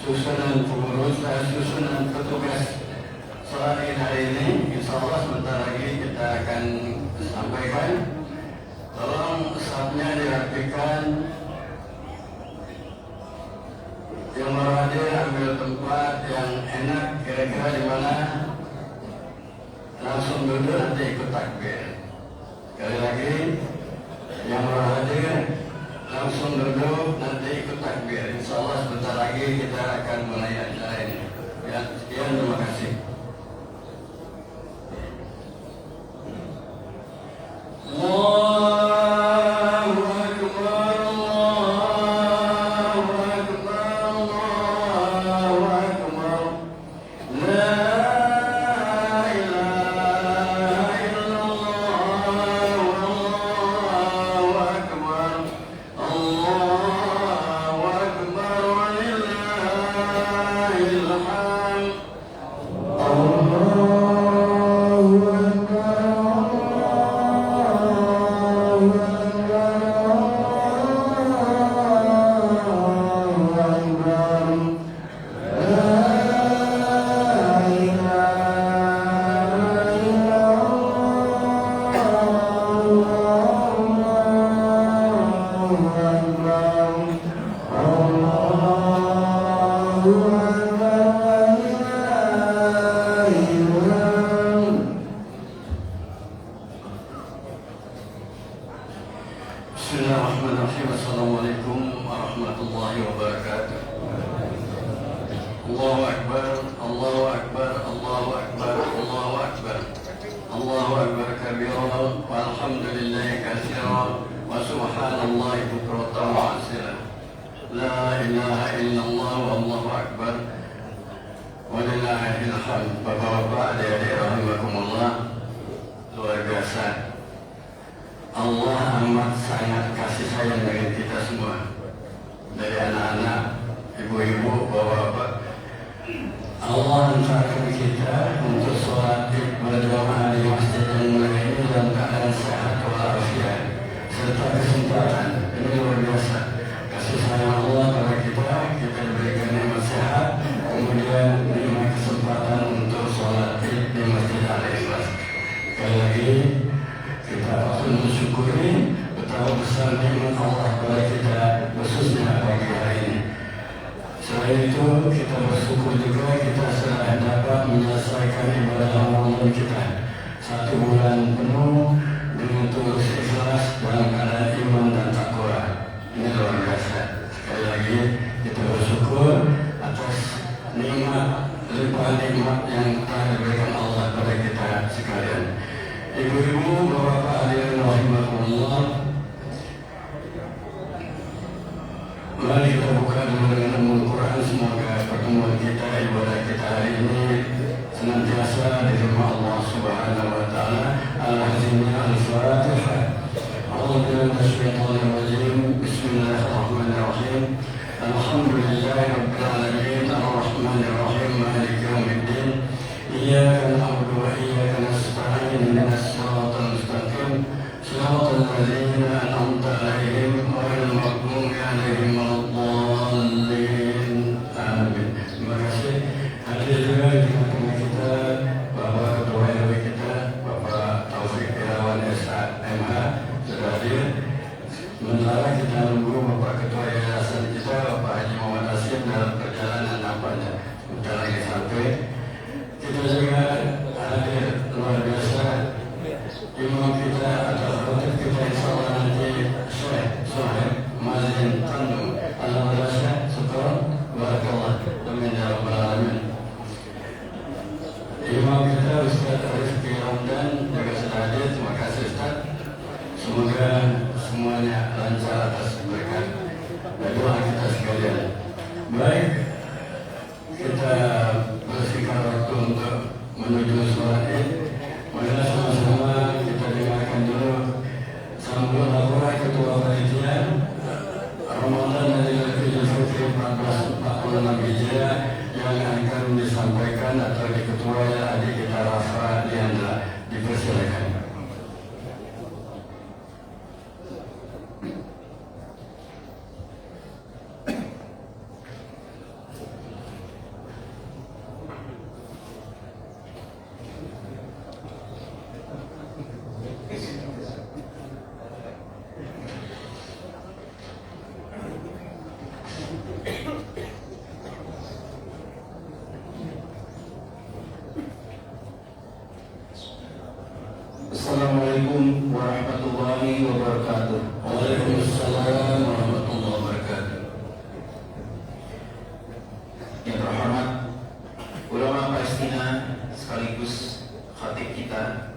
susunan pengurus dan susunan petugas sholat Id hari ini. Insya Allah sebentar lagi kita akan sampaikan. Tolong saatnya dirapikan. Yang berhadir ambil tempat yang enak, kira-kira di mana langsung duduk nanti ikut takbir. Sekali lagi, yang berhadir langsung duduk nanti ikut takbir. Insya Allah sebentar lagi kita akan mulai acara ini. Ya, sekian, terima kasih. السلام. بسم الله الرحمن الرحيم. السلام عليكم ورحمة الله وبركاته. الله أكبر الله أكبر الله أكبر الله أكبر الله أكبر كبيرا والحمد لله كثيرا وسبحان الله بكرة وأصيلا. لا إله إلا الله والله أكبر walillahil hamd. Bapak-bapak, adik-adik rahimakumullah, luar biasa. Allah amat sangat kasih sayang dengan kita semua. Dari anak-anak, ibu-ibu, bapak-bapak, Allah hantarkan kita untuk sholat Id berjamaah di masjid yang mulia ini dalam keadaan sehat walafiat serta kesempatan. Ini luar biasa. Kasih sayang Allah kepada kita diberikan nikmat sehat, kemudian nikmat kesempatan untuk sholat Id di Masjid Al-Ikhlas. Sekali lagi kita patut mensyukuri betapa besar nikmat Allah kepada kita, khususnya pagi hari ini. Selain itu kita bersyukur juga kita sudah dapat menyelesaikan ibadah Ramadan kita 1 bulan penuh dengan tulus ikhlas dalam keadaan iman dan takwa. Ini luar biasa. Sekali lagi kita bersyukur atas nikmat, limpahan nikmat yang telah diberikan Allah kepada kita sekalian. Ibu-ibu, bapak-bapak hadirin rahimakumullah, mari kita buka dulu dengan Al-Quran. Semoga pertemuan kita, ibadah kita hari ini senantiasa diterima Allah Subhanahu wa Ta'ala. Al-Hazimnya Al-Fatihah. A'udzu minasyaitonir rajim. Bismillahirrahmanirrahim. Alhamdulillahi rabbil alamin. Ar-Rahmanir Rahim. Maliki yaumiddin. Iyyaka na'budu wa iyyaka nasta'in. Ihdinas siratal mustaqim. Siratal ladzina an'amta 'alaihim ghairil maghdubi 'alaihim waladdallin. Amin. Terima kasih. Hadir juga di tengah kita Bapak Ketua RW kita, Bapak Taufik Irawan SMH sudah hadir. Sementara kita menunggu Bapak Ketua Yayasan kita, Bapak Haji Muhammad Hasim dalam perjalanan nampaknya sebentar lagi sampai. Kita juga hadir luar biasa. Imam kita atau khotib kita insyaallah nanti Syekh Sohaib Mazin Tandu Al-Madrasah Syukron Barakallah Amin ya Rabbal Alamin. Imam kita Ustaz Rizki Ramdan juga sudah hadir. Terima kasih Ustaz. Semoga semuanya lancar atas berkat dan doa kita sekalian. Baik, kita bersihkan waktu untuk menuju sholat Id. Mari sama-sama kita dengarkan dulu sambutan Al-Quran Ketua Panitia Ramadan dari Idul Fitri 1446 Hijriah yang akan disampaikan atau diketuai adik kita Rafa Diandra. Dipersilakan. Assalamualaikum warahmatullahi wabarakatuh. Waalaikumsalam warahmatullahi wabarakatuh. Yang terhormat ulama Palestina sekaligus khatib kita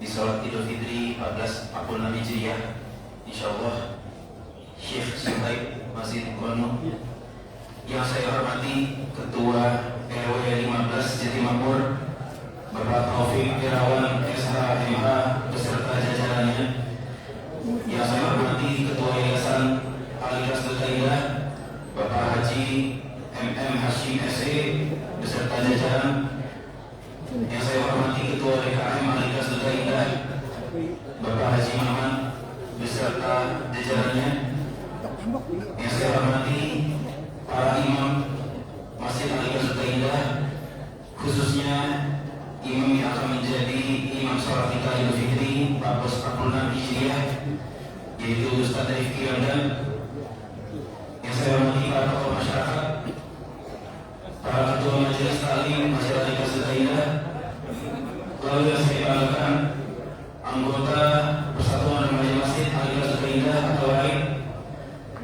di sholat Idul Fitri 1446 Hijriah, insyaallah, Syekh Sohaib Mazin Kono. Yang saya hormati Ketua RW 15 Jatimur Bapak Taufik Irawan SHMH beserta jajarannya. Yang saya hormati Ketua Yayasan Al-Ikhlas Al-Qaidah Bapak Haji MM Hashim SE beserta jajaran. Yang saya hormati Ketua DKM Al-Ikhlas Al-Qaidah Bapak Haji Muhammad beserta jajarannya. Yang saya hormati para imam Masjid Al-Ikhlas Al-Qaidah, khususnya imam yang akan menjadi imam sholat kita Idul Fitri 1446 Hijriah, yaitu Ustaz Rifki Ramdan. Yang saya hormati para tokoh masyarakat, para ketua majelis taklim Masjid Al-Ikhlas Al-Qaidah, lalu yang saya banggakan anggota Persatuan Remaja Masjid Al-Ikhlas Indah atau lain,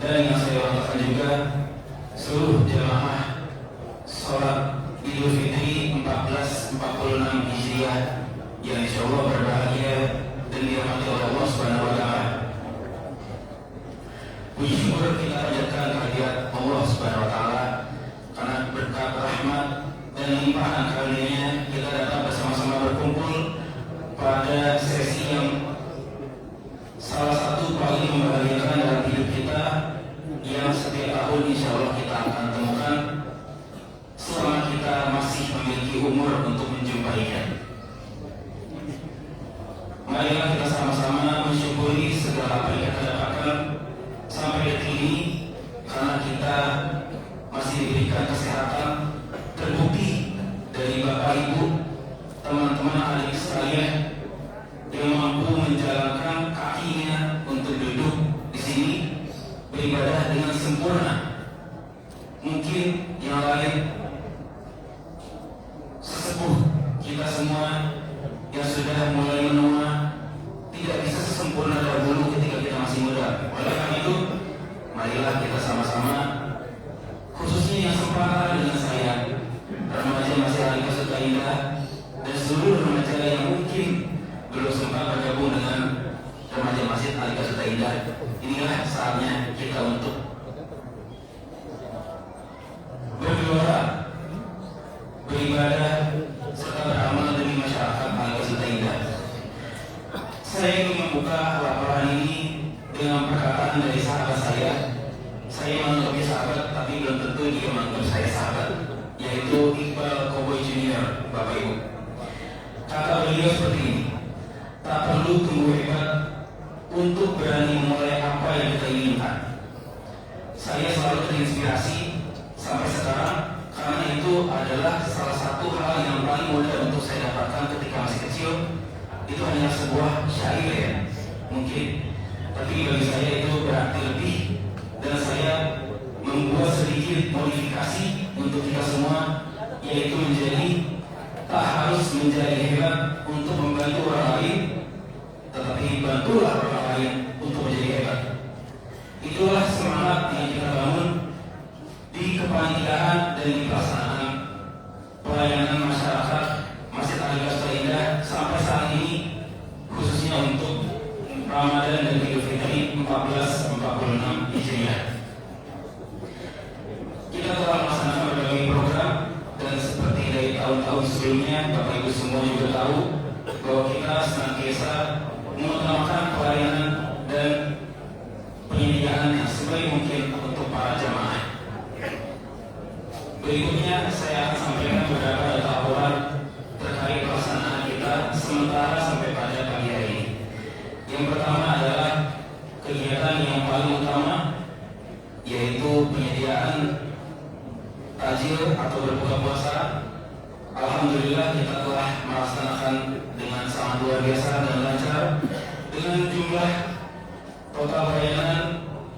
dan yang saya banggakan juga seluruh jamaah sholat Idul Fitri 1446 Hijriah yang insya Allah berbahagia dan dirahmati oleh Allah Subhanahu wa Ta'ala. Puji syukur kita panjatkan kehadirat Allah Subhanahu wa Ta'ala karena berkat rahmat dan limpahan karunia-Nya kita dapat bersama-sama berkumpul pada sesi yang salah satu paling membahagiakan dalam hidup kita, yang setiap tahun insya Allah kita akan temukan selama kita masih memiliki umur untuk menjumpainya. Marilah kita sama-sama mensyukuri segala apa yang kita dapatkan sampai detik ini, karena kita masih diberikan kesehatan, terbukti dari Bapak Ibu, teman-teman adik sekalian yang mampu menjalankan kakinya untuk duduk di sini beribadah dengan sempurna. Mungkin yang lain sesepuh kita semua yang sudah mulai menua tidak bisa sesempurna dahulu ketika kita masih muda. Oleh karena itu, marilah kita sama-sama, khususnya yang sepantaran dengan saya, remaja Masjid Al-Ikhlas Indah, dan seluruh remaja yang mungkin belum sempat bergabung dengan remaja Masjid Al-Ikhlas Indah, inilah saatnya kita untuk bergelora, beribadah, serta beramal demi masyarakat Al-Ikhlas Indah. Saya ingin membuka laporan ini dengan perkataan dari sahabat saya. Saya menganggapnya sahabat, tapi belum tentu dia menganggap saya sahabat, yaitu Iqbal Cowboy Junior, Bapak Ibu. Kata beliau seperti ini: tak perlu tunggu hebat untuk berani memulai apa yang kita inginkan. Saya selalu terinspirasi sampai sekarang, karena itu adalah salah satu hal yang paling mudah untuk saya dapatkan ketika masih kecil. Itu hanya sebuah syair ya, mungkin, tapi bagi saya itu berarti lebih, dan saya membuat sedikit modifikasi untuk kita semua, yaitu menjadi tak harus menjadi hebat untuk membantu orang lain, tetapi bantulah orang lain untuk menjadi hebat. Itulah semangat yang kita bangun di kepanitiaan dan di pelaksanaan pelayanan masyarakat Masjid Al-Ikhlas Indah sampai saat ini, khususnya untuk Ramadan dan Idul Fitri 1446 Hijriah. Kita telah melaksanakan berbagai program, dan seperti dari tahun-tahun sebelumnya, Bapak Ibu semua juga tahu bahwa kita senantiasa mengutamakan pelayanan dan penyediaan yang sebaik mungkin untuk para jamaah. Berikutnya saya akan sampaikan beberapa data laporan terkait pelaksanaan kita sementara sampai pada pagi hari ini. Yang pertama adalah kegiatan yang paling utama, yaitu penyediaan takjil atau berbuka puasa. Alhamdulillah kita telah melaksanakan dengan sangat luar biasa dan lancar, dengan jumlah total pelayanan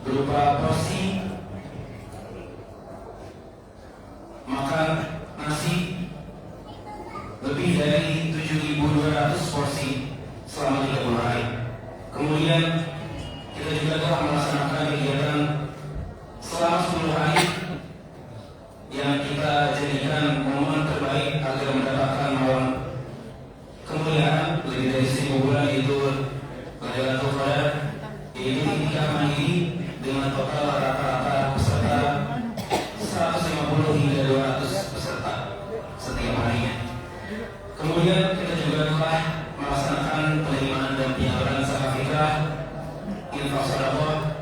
berupa porsi makan nasi lebih dari 7.200 porsi selama 30 hari. Kemudian kita juga telah melaksanakan kegiatan selama 10 hari yang kita jadikan momen terbaik agar mendapatkan malam kemuliaan lebih dari 1000 bulan, yaitu Lailatul Qadar, yaitu itikaf mandiri dengan total rata-rata peserta 150 hingga 200 peserta setiap harinya. Kemudian kita juga telah melaksanakan penerimaan dan penyaluran zakat fitrah, infak sedekah,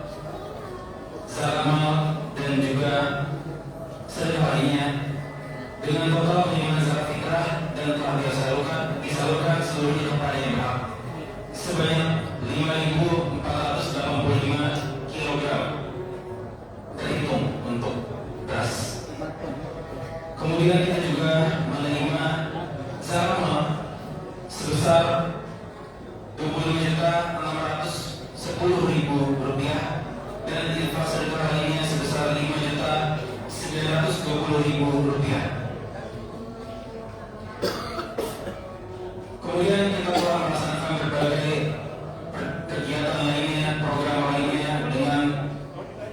zakat mal, dan juga sedekah lainnya dengan total penerimaan zakat fitrah dan telah disalurkan seluruhnya kepada yang berhak sebanyak 5.485 kg terhitung untuk beras. Kemudian kita juga menerima zakat mal sebesar Rp25.610.000 dan infak sedekah lainnya sebesar Rp5.920.000. Kemudian kita telah melaksanakan berbagai kegiatan lainnya, program lainnya dengan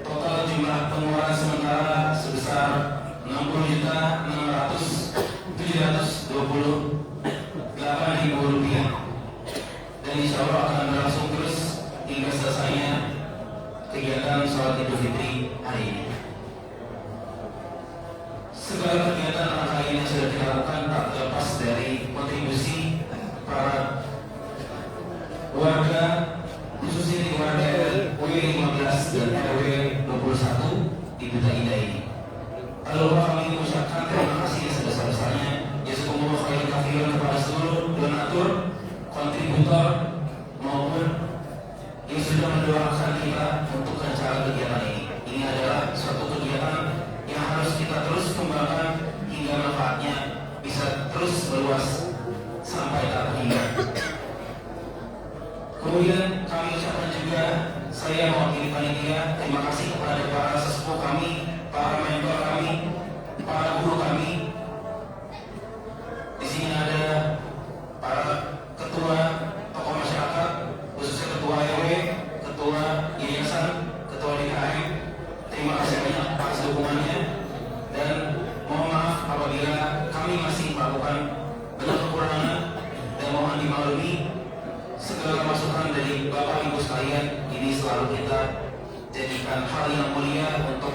total jumlah pengeluaran sementara sebesar 60.728.000 rupiah, dan insya Allah akan berlangsung terus hingga selesainya kegiatan sholat Idul Fitri hari ini. Segala kegiatan rangkaian yang sudah dilakukan tak terlepas dari kontribusi para warga, khususnya di warga RW 15 dan RW 21 di Duta Indah ini. Lalu kami mengucapkan terima kasih sebesar-besarnya jazakumullah khairan katsiran kepada seluruh donatur, kontributor maupun yang sudah mendoakan kita untuk acara kegiatan ini. Ini adalah suatu kegiatan yang harus kita terus kembangkan hingga manfaatnya bisa terus meluas sampai tak terhingga. Kemudian kami ucapkan juga, saya mewakili panitia, terima kasih kepada para sesepuh kami, para mentor kami, para guru kami. Di sini ada para ketua tokoh masyarakat, khususnya ketua RW, ketua yayasan, ketua DKM. Terima kasih banyak atas dukungannya, dan mohon maaf apabila kami masih melakukan banyak kekurangan, dan mohon dimaklumi. Segala masukan dari Bapak Ibu sekalian ini selalu kita jadikan hal yang mulia untuk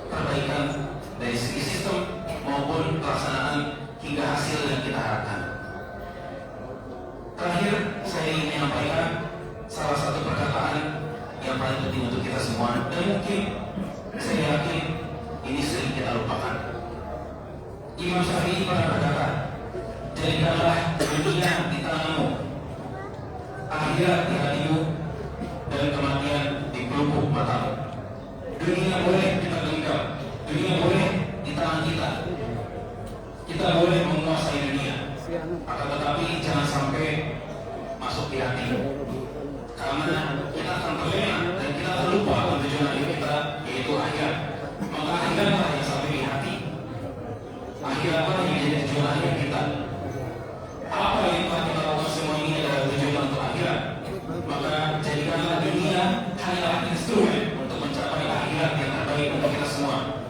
perbaikan dari segi sistem maupun pelaksanaan hingga hasil yang kita harapkan. Terakhir, saya ingin menyampaikan salah satu perkataan yang paling penting untuk kita semua, dan mungkin saya yakin ini sering kita lupakan. Imam Syafi'i pernah berkata, jadikanlah dunia di tanganmu, akhirat di hatimu, dan kematian di pelupuk matamu. Dunia boleh kita genggam, dunia boleh di tangan kita, kita boleh menguasai dunia, akan tetapi jangan sampai masuk di hati, karena kita akan terlena dan kita terlupa akan tujuan hidup kita, yaitu akhirat. Maka akhiratlah yang sampai di hati, akhiratlah yang menjadi tujuan hidup kita. Apa yang telah kita lakukan semua ini adalah tujuan untuk akhirat. Maka jadikanlah dunia hanyalah instrumen untuk mencapai akhirat yang terbaik untuk kita semua.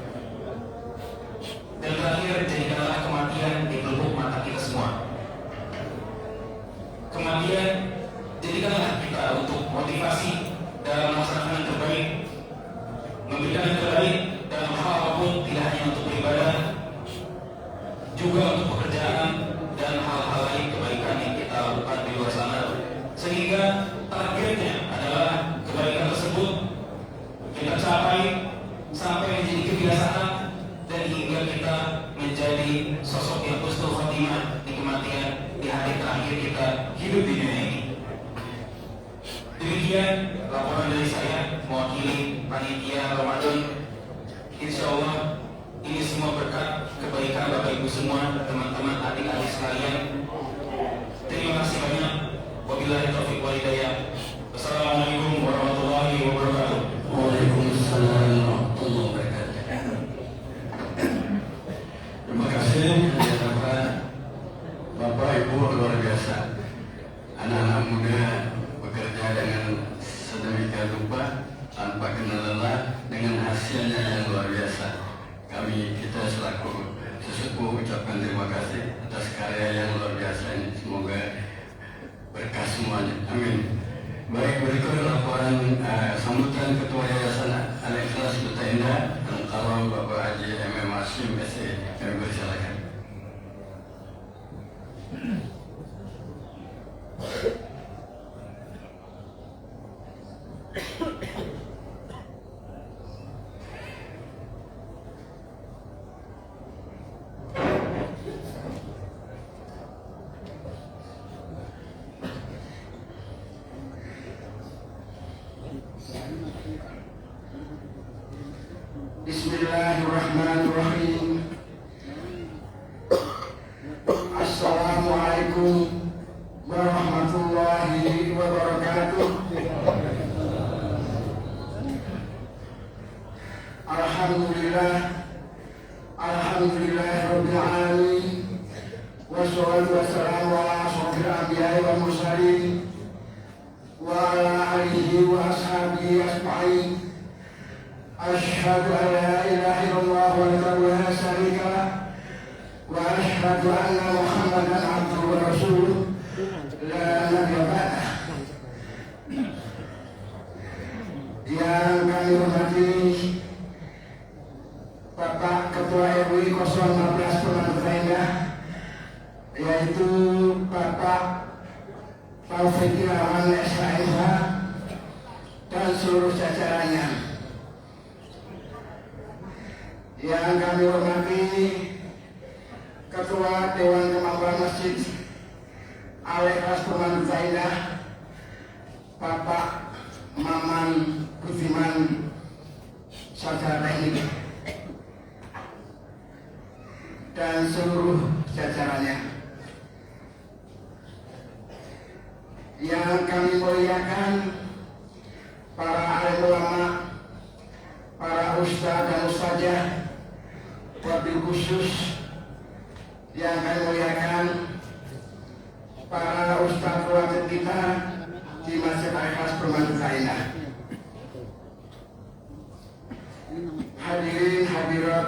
Dan terakhir, jadikanlah kematian di pelupuk mata kita semua. Kematian jadikanlah kita untuk motivasi dalam melaksanakan yang terbaik, memberikan yang terbaik dalam hal apapun, tidak hanya untuk beribadah, juga untuk pekerjaan dan hal-hal lain kebaikan yang kita lakukan di luar sana, sehingga targetnya adalah kebaikan tersebut kita capai sampai menjadi kebiasaan, dan hingga kita menjadi sosok yang husnul khotimah di kematian di hari terakhir kita hidup di dunia ini. Demikian laporan dari saya mewakili panitia Ramadan. Insya Allah ini semua berkat kebaikan Bapak Ibu semua, teman-teman, adik-adik sekalian. Terima kasih banyak. Wabillahi taufiq wal hidayah. Wassalamualaikum warahmatullahi wabarakatuh. Waalaikumsalam warahmatullahi wabarakatuh. Terima kasih Bapak Ibu, luar biasa. Anak-anak muda bekerja dengan sedemikian rupa tanpa kenal lelah, dengan hasilnya yang luar biasa. Kita selaku sesepuh ucapkan terima kasih atas karya yang luar biasa ini. Semoga berkah semuanya. Amin. Baik, berikut laporan sambutan Ketua Yayasan Al-Ikhlas Duta Indah, Kalau Bapak Haji MM Hashim SE. Kami persilakan. Bismillahirrahmanirrahim. Assalamualaikum warahmatullahi wabarakatuh. Alhamdulillah, alhamdulillah rabbil alamin, wassalatu wassalamu ala asyrafil anbiya'i wal mursalin wa ala alihi wa ashabihi ajma'in. Asyhadu an la ilaha illallah wahdahu la syarika lah wa asyhadu anna Muhammadan abduhu wa rasuluh la nabiyya ba'dah. Yang kami hormati Bapak Ketua RW 015 Purmanegara Indah, yaitu Bapak Taufik Irawan SHMH dan seluruh jajarannya. Yang kami hormati Ketua Dewan Kemampuan Masjid Al-Ikhlas Purmanegara Indah, Bapak Maman Budiman Sarjana Teknik dan seluruh jajarannya. Yang kami muliakan para alim ulama, para ustadz dan ustadzah, wabil khusus yang kami muliakan para ustadz wabil kita di Masjid Al-Ikhlas Purmanegara Indah. Hadirin hadirat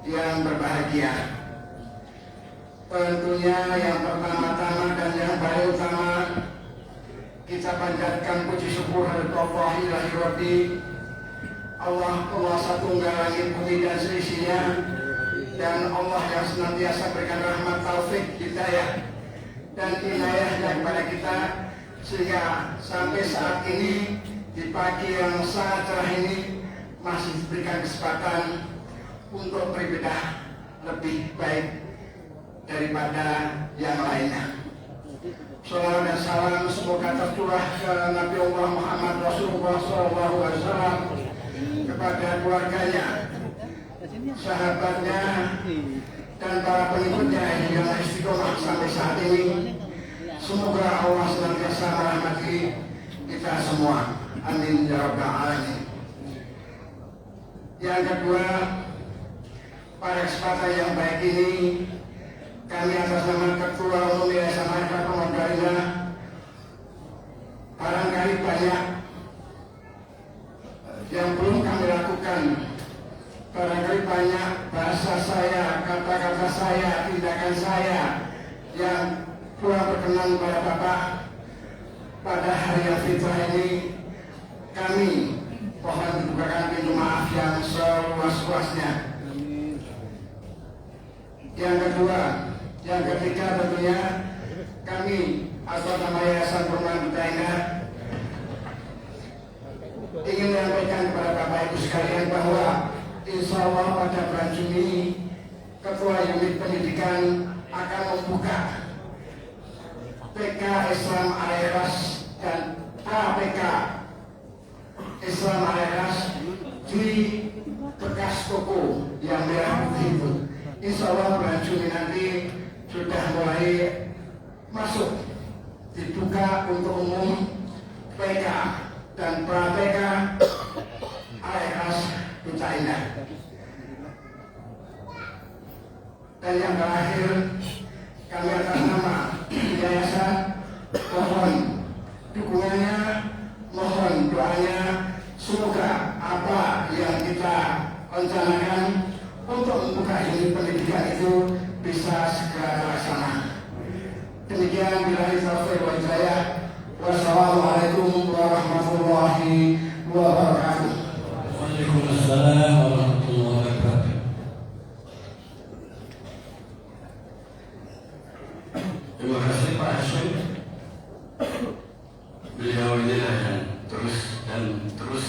yang berbahagia, tentunya yang pertama-tama dan yang paling utama kita panjatkan puji syukur kepada Allah ilahi rabbi, Allah penguasa tunggal langit bumi dan seisinya, dan Allah yang senantiasa berikan rahmat, taufik, hidayah dan inayahnya kepada kita, sehingga sampai saat ini di pagi yang sangat cerah ini masih diberikan kesempatan untuk beribadah lebih baik daripada yang lainnya. Salawat dan salam semoga tercurah ke Nabi Allah Muhammad Rasulullah SAW, kepada keluarganya, sahabatnya, dan para pengikutnya yang istiqomah sampai saat ini. Semoga Allah senantiasa merahmati kita semua. Amin ya rabbal alamin. Yang kedua, pada kesempatan yang baik ini, kami atas nama Ketua Umum Yayasan Al-Ikhlas Purmanegara Indah, barangkali banyak yang belum kami lakukan, barangkali banyak bahasa saya, kata-kata saya, tindakan saya yang kurang berkenan pada Bapak. Pada hari yang fitrah ini, kami mohon dibukakan pintu maaf yang seluas-luasnya. Yang kedua, yang ketiga tentunya kami atas nama Yayasan Purmanegara Indah ingin menyampaikan kepada Bapak Ibu sekalian bahwa insya Allah pada bulan Juni Ketua Unit Pendidikan akan membuka PK Islam Al-Ikhlas dan APK Islam Al-Ikhlas di bekas toko yang merah putih itu. Insya Allah bulan Juni nanti sudah mulai masuk dibuka untuk umum PK dan pra-PK Al-Ikhlas Duta Indah. Dan yang terakhir, kami atas nama yayasan mohon dukungannya, mohon doanya, semoga apa yang kita rencanakan untuk membuka unit pendidikan itu bisa segera terlaksana. Demikian billahi taufiq wal hidayah. Wassalamualaikum warahmatullahi wabarakatuh. Waalaikumsalam warahmatullahi wabarakatuh. Terima kasih Pak Hashim. Beliau inilah yang terus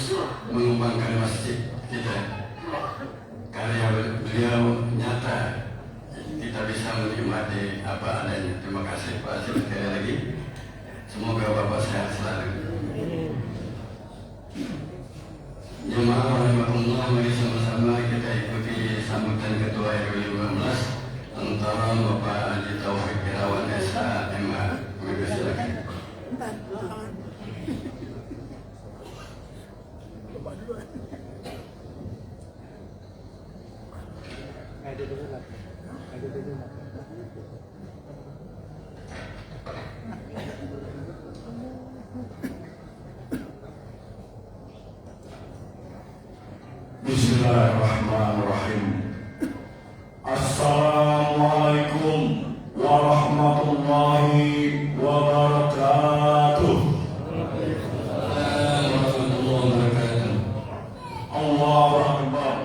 mengembangkan masjid kita. Karya beliau nyata, kita bisa menikmati apa adanya. Terima kasih Pak Hashim sekali lagi. Semoga Bapak sehat selalu. Jemaah rahimahullah, mari sama-sama kita ikuti sambutan Ketua RW 15 antara Bapak Haji Taufik Irawan SHMH. Silakan. warahmatullahi wabarakatuh. Allahu Akbar,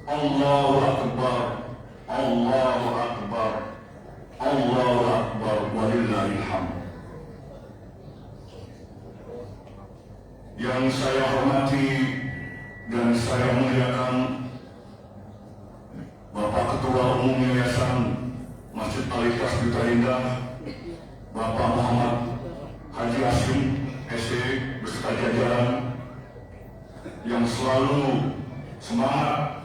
Allahu Akbar, Allahu Akbar, Allahu Akbar, walillahil hamd. Yang saya hormati dan saya muliakan Bapak Ketua Umum Yayasan Masjid Al-Ikhlas Duta Indah, Bapak Muhammad Haji Hasyim SC beserta jajaran yang selalu semangat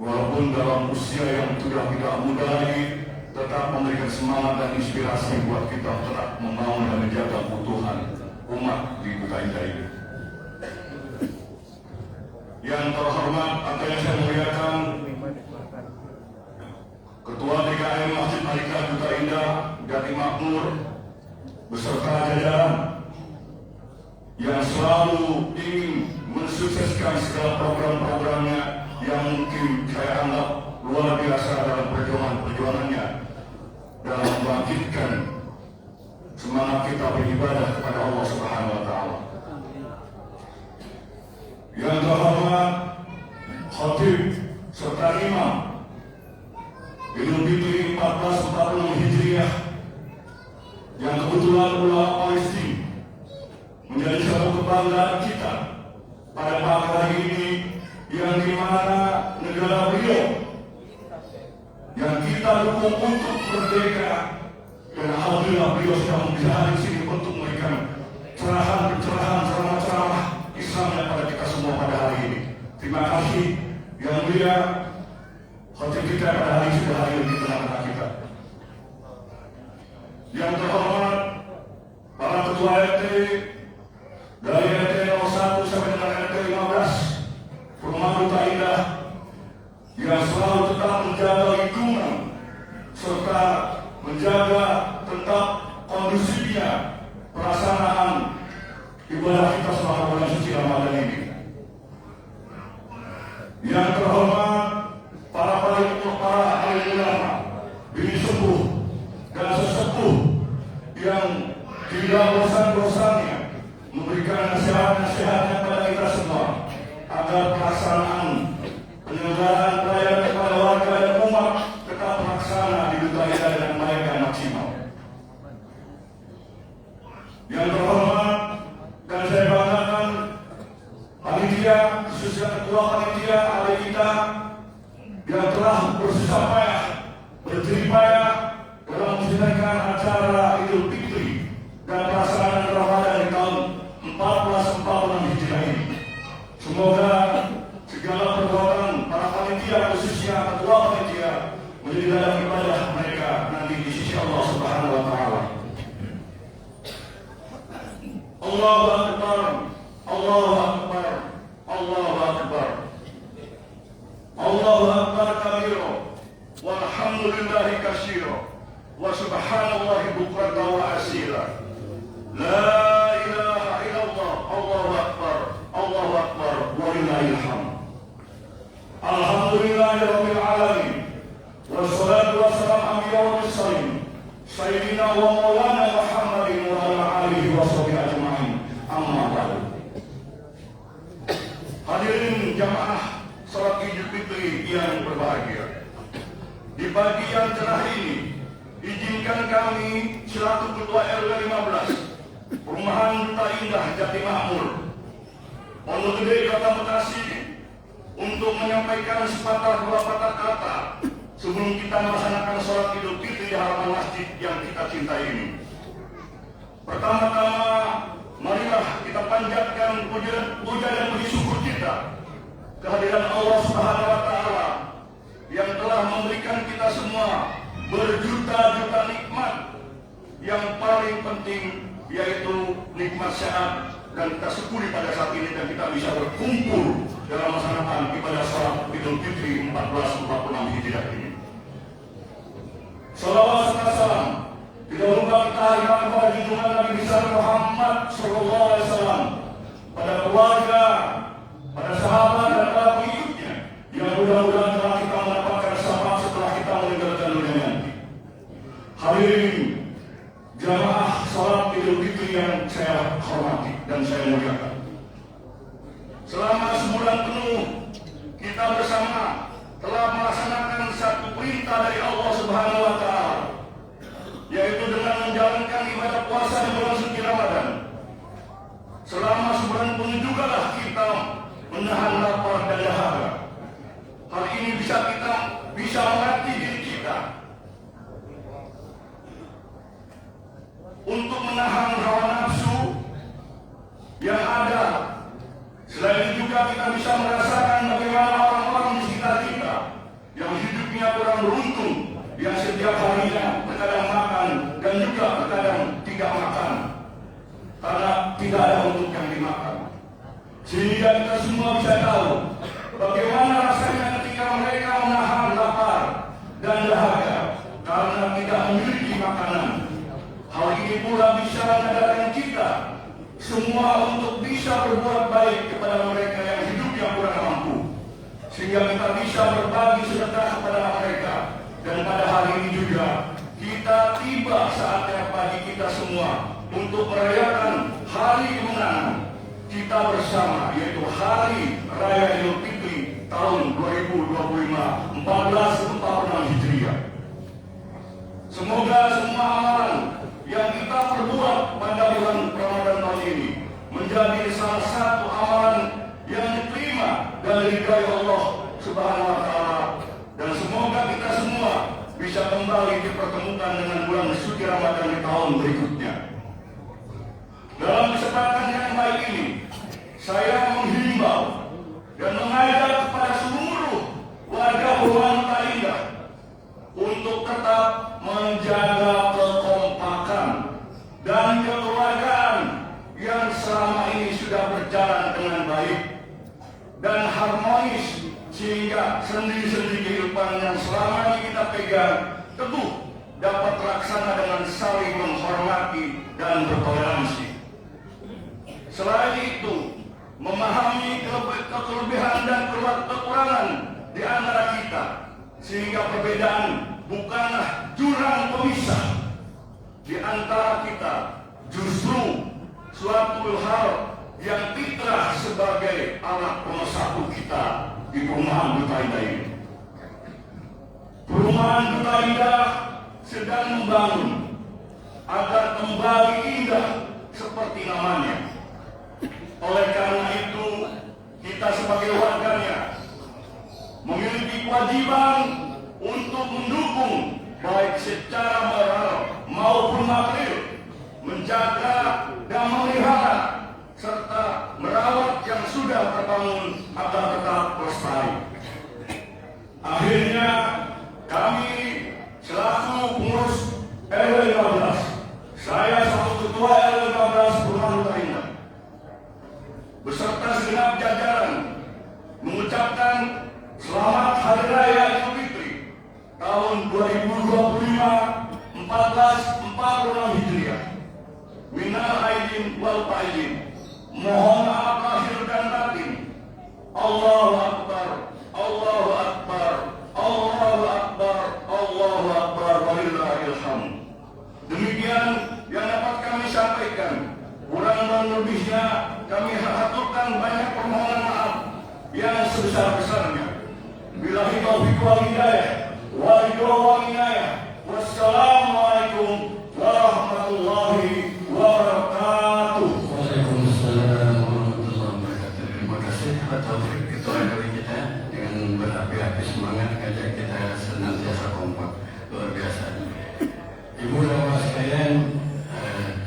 walaupun dalam usia yang sudah tidak muda lagi, tetap memberikan semangat dan inspirasi buat kita tetap membangun dan menjaga kebutuhan umat di Duta Indah ini. Yang terhormat, akan yang saya muliakan Ketua DKM Masjid Al-Ikhlas Duta Indah Jati Makmur beserta jajaran yang selalu ingin mensukseskan segala program-programnya yang mungkin saya anggap luar biasa dalam perjuangannya dalam membangkitkan semangat kita beribadah kepada Allah Subhanahu wa Ta'ala. Yang terhormat Khatib serta Imam Idul Fitri 1446 Hijriah yang kebetulan ulama Palestina menjadi satu kebanggaan kita pada pagi hari ini, yang dimana negara beliau yang kita dukung untuk merdeka, dan alhamdulillah beliau sudah bisa di sini untuk memberikan cerahan-pencerahan, ceramah-ceramah Islam kepada kita semua pada hari ini. Terima kasih yang mulia Khatib kita pada hari ini sudah hadir di tengah-tengah kita. Yang terhormat para ketua RT dari RT 01 sampai dengan RT 15 Perumahan Duta Indah yang selalu tetap menjaga lingkungan serta menjaga tetap kondusifnya pelaksanaan ibadah kita selama bulan suci Ramadan ini. Yang terhormat para alim ulama, bini sepuh dan sesepuh yang tidak bosan-bosannya memberikan nasihat-nasihatnya kepada kita semua agar pelaksanaan penyelenggaraan pelayanan kepada warga dan umat tetap terlaksana di Duta Indah dengan baik dan maksimal. Yang terhormat dan saya banggakan panitia, khususnya ketua panitia adik kita yang telah bersusah payah, berjerih payah dalam menjalankan acara Idul Fitri dan pelaksanaan Ramadan di tahun 1446 Hijriah ini. Semoga segala perbuatan para panitia, khususnya ketua panitia, menjadi dalam ibadah mereka nanti di sisi Allah Subhanahu wa Ta'ala. Allahu Akbar, Allahu Akbar, Allahu Akbar, Allahu Akbar kabira, walhamdulillahi katsira, wa subhanallahi bukratan wa asila. La ilaha illallah, Allahu Akbar, Allahu Akbar, walillahil hamd. Alhamdulillahirabbil alamin. Wassalatu wassalamu ala mursalin sayyidina wa maulana Muhammadin wa ala alihi wa sahbihi ajma'in. Amma ba'du. Hadirin jamaah salat Idul Fitri yang berbahagia. Di pagi yang cerah ini, izinkan kami selaku Ketua RW 15 Perumahan Duta Indah Jati Makmur, Pondok Gede Kota Bekasi, untuk menyampaikan sepatah dua patah kata sebelum kita melaksanakan sholat Idul Fitri di halaman masjid yang kita cintai ini. Pertama-tama, marilah kita panjatkan puja dan puji syukur kita kehadiran Allah Subhanahu wa Ta'ala yang telah memberikan kita semua berjuta-juta nikmat, yang paling penting yaitu nikmat sehat dan kita syukuri pada saat ini dan kita bisa berkumpul dalam melaksanakan ibadah salat Idul Fitri 1446 Hijriah ini. Salawat serta salam kita lupa kita hadirkan kepada junjungan Nabi besar Muhammad Sallallahu Alaihi Wasallam, pada keluarga, pada sahabat dan para pengikutnya, yang mudah-mudahan telah kita mendapatkan syafaat setelah kita meninggalkan dunia nanti. Hadirin yang saya hormati dan saya muliakan. Selama sebulan penuh kita bersama telah melaksanakan satu perintah dari Allah Subhanahu wa Ta'ala, yaitu dengan menjalankan ibadah puasa di bulan suci Ramadan. Selama sebulan penuh juga lah kita menahan lapar dan dahaga. Hal ini bisa melatih diri kita untuk menahan hawa nafsu yang ada. Selain itu juga kita bisa merasakan bagaimana orang-orang di sekitar kita yang hidupnya kurang beruntung, yang setiap harinya terkadang makan dan juga terkadang tidak makan karena tidak ada untuk yang dimakan. Sehingga kita semua bisa tahu bagaimana rasanya ketika mereka menahan lapar dan dahaga karena tidak memiliki makanan. Hal ini pula bisa menyadarkan kita semua untuk bisa berbuat baik kepada mereka yang hidupnya kurang mampu, sehingga kita bisa berbagi sedekah kepada mereka. Dan pada hari ini juga kita tiba saatnya bagi kita semua untuk merayakan hari kemenangan kita bersama, yaitu Hari Raya Idul Fitri tahun 2025 1446 Hijriah. Semoga semua amalan yang kita perbuat pada bulan Ramadan tahun ini menjadi salah satu amalan yang diterima dan diridhai Allah Subhanahu wa Ta'ala, dan semoga kita semua bisa kembali dipertemukan dengan bulan suci Ramadan di tahun berikutnya. Dalam kesempatan yang baik ini, saya menghimbau dan mengajak kepada seluruh warga Purwakarta Indah untuk tetap menjaga kekompakan dan kekeluargaan yang selama ini sudah berjalan dengan baik dan harmonis, sehingga sendi-sendi kehidupan yang selama ini kita pegang teguh dapat terlaksana dengan saling menghormati dan bertoleransi. Selain itu, memahami kelebihan dan kekurangan di antara kita, sehingga perbedaan bukanlah jurang pemisah di antara kita, justru suatu hal yang fitrah sebagai alat pemersatu kita di perumahan Duta Indah ini. Perumahan Duta Indah sedang membangun agar kembali indah seperti namanya. Oleh karena itu, kita sebagai warganya memiliki kewajiban untuk mendukung baik secara moral maupun material, menjaga dan memelihara serta merawat yang sudah terbangun agar tetap lestari. Akhirnya kami selaku pengurus RW 15, saya selaku ketua RW 15 Perumahan Duta Indah beserta segenap jajaran mengucapkan selamat Hari Raya Idul Fitri tahun 2025 1446 Hijriah. Minal aidin wal faizin. Mohon maaf lahir dan batin. Allahu Akbar, Allahu Akbar, Allahu Akbar, Allahu Akbar, walillahil hamd. Demikian yang dapat kami sampaikan. Kurang dan lebihnya kami haturkan banyak permohonan maaf yang sebesar-besarnya. Billahi taufiq wal hidayah, wal hidayah. Wassalamualaikum warahmatullahi wabarakatuh. Waalaikumsalam warahmatullahi wabarakatuh. Terima kasih atas ketua dari kita dengan berapi-api semangat, ngajak kita senantiasa kompak, luar biasa. Ibu dan bapak sekalian,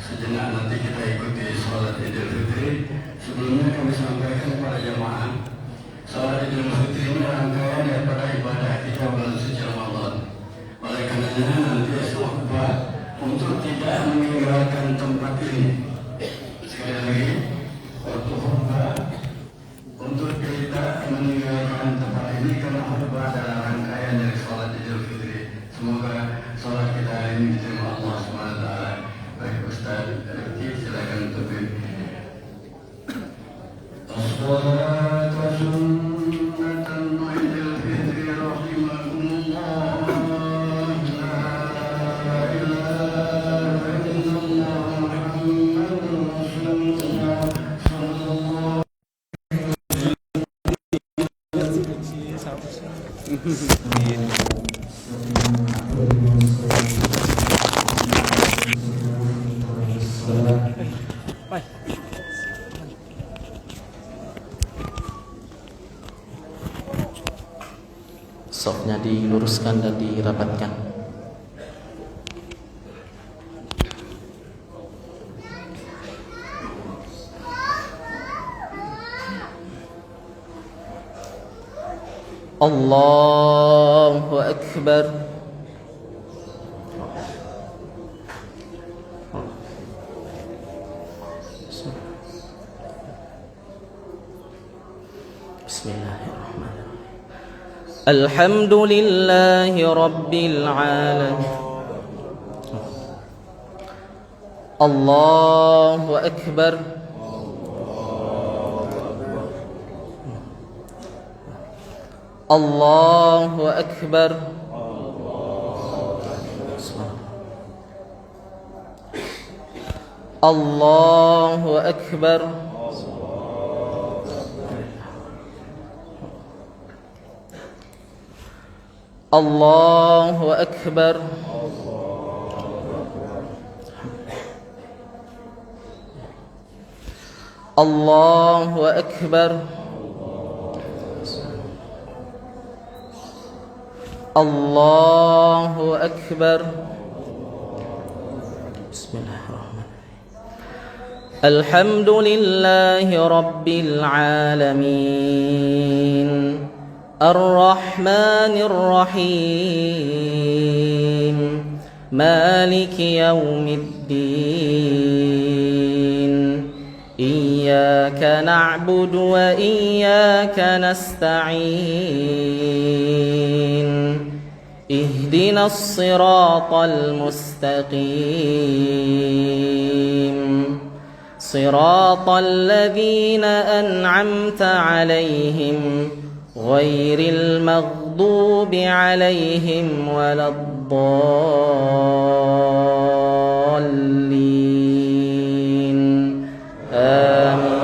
sejenak nanti kita ikuti sholat Idul Fitri. Sebelumnya kami sampaikan kepada jamaah, sholat Idul Fitri ini rangkaian daripada ibadah kita bulan suci Ramadan. Oleh karenanya nanti khutbah untuk tidak meninggalkan tempat ini. Sekali lagi, waktu khutbah untuk tidak meninggalkan tempat ini karena khutbah adalah rangkaian dari sholat Idul Fitri. Semoga sholat kita hari ini diterima Allah SWT. Baik Ustaz Rifki, silakan untuk as-salatu sunnatan Idul Fitri rahimakumullah. La ilaha illallah Muhammad Sofnya diluruskan dan dirapatkan. Allahu Akbar. Bismillahirrahmanirrahim. Alhamdulillahi Rabbil Alamin. Allahu Akbar. Allahu Akbar. Allahu Akbar. Allahu Akbar. Allahu Akbar. Allahu Akbar. Bismillahirrahmanirrahim. Alhamdulillahi Rabbil Alamin. Ar-Rahmanir Rahim. Maliki Yawmiddin. Iyyaka na'budu wa iyyaka nasta'in. Ihdinas siratal mustaqim. Siratal ladzina an'amta 'alaihim ghairil maghdubi 'alaihim waladdallin. Amin.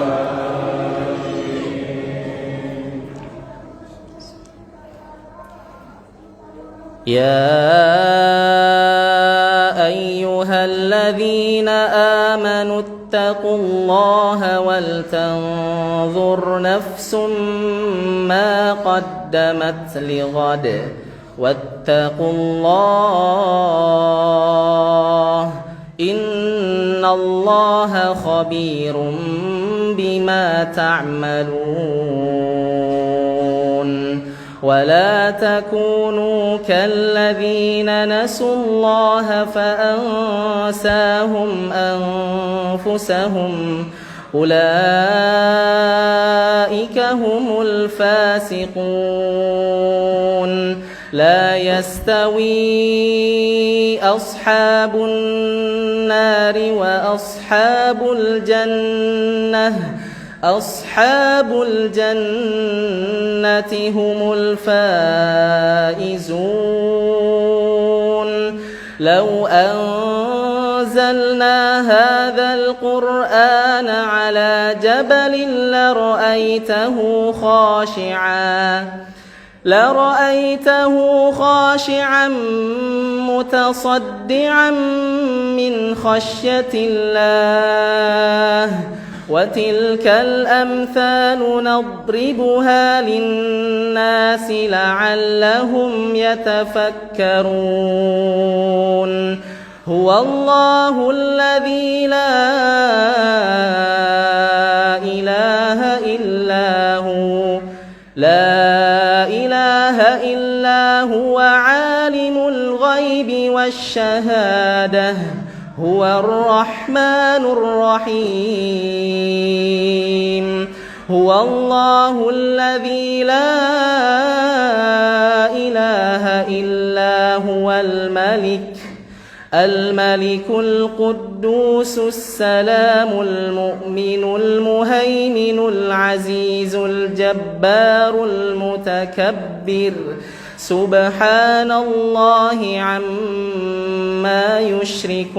يا أيها الذين آمنوا اتقوا الله ولتنظر نفس ما قدمت لغد واتقوا الله إن الله خبير بما تعملون. ولا تكونوا كالذين نسوا الله فأنساهم أنفسهم أولئك هم الفاسقون. لا يستوي أصحاب النار وأصحاب الجنة. أصحاب الجنة هم الفائزون. لو أنزلنا هذا القرآن على جبل لرأيته خاشعا متصدعا من خشية الله. وتلك الأمثال نضربها للناس لعلهم يتفكرون. هو الله الذي لا إله إلا هو عالم الغيب والشهادة هو الرحمن الرحيم. هو الله الذي لا إله إلا هو الملك القدوس السلام المؤمن المهيمن العزيز الجبار المتكبر. سبحان الله عما يشركون.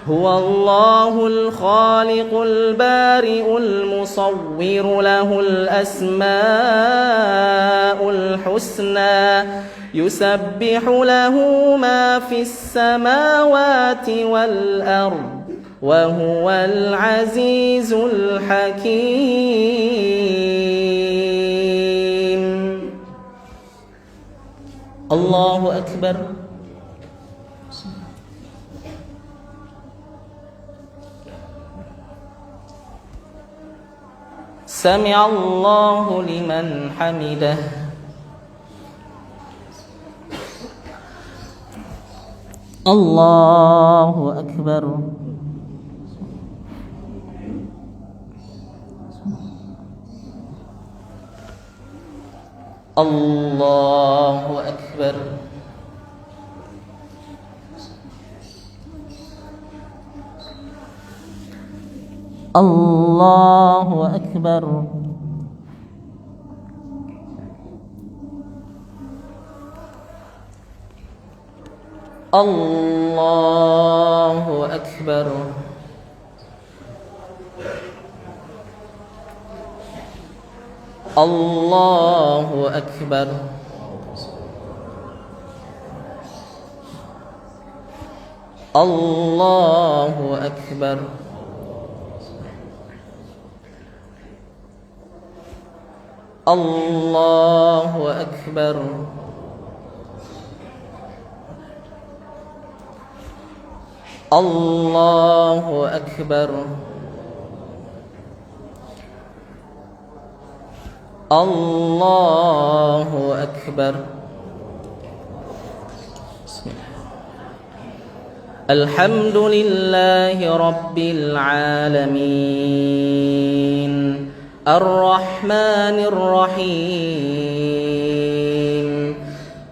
هو الله الخالق البارئ المصور له الأسماء الحسنى يسبح له ما في السماوات والأرض وهو العزيز الحكيم. الله أكبر. سمع الله لمن حمده. الله أكبر. الله أكبر. الله أكبر. الله أكبر. الله أكبر. الله أكبر. الله أكبر. الله أكبر. الله أكبر. بسم الله. الحمد لله رب العالمين الرحمن الرحيم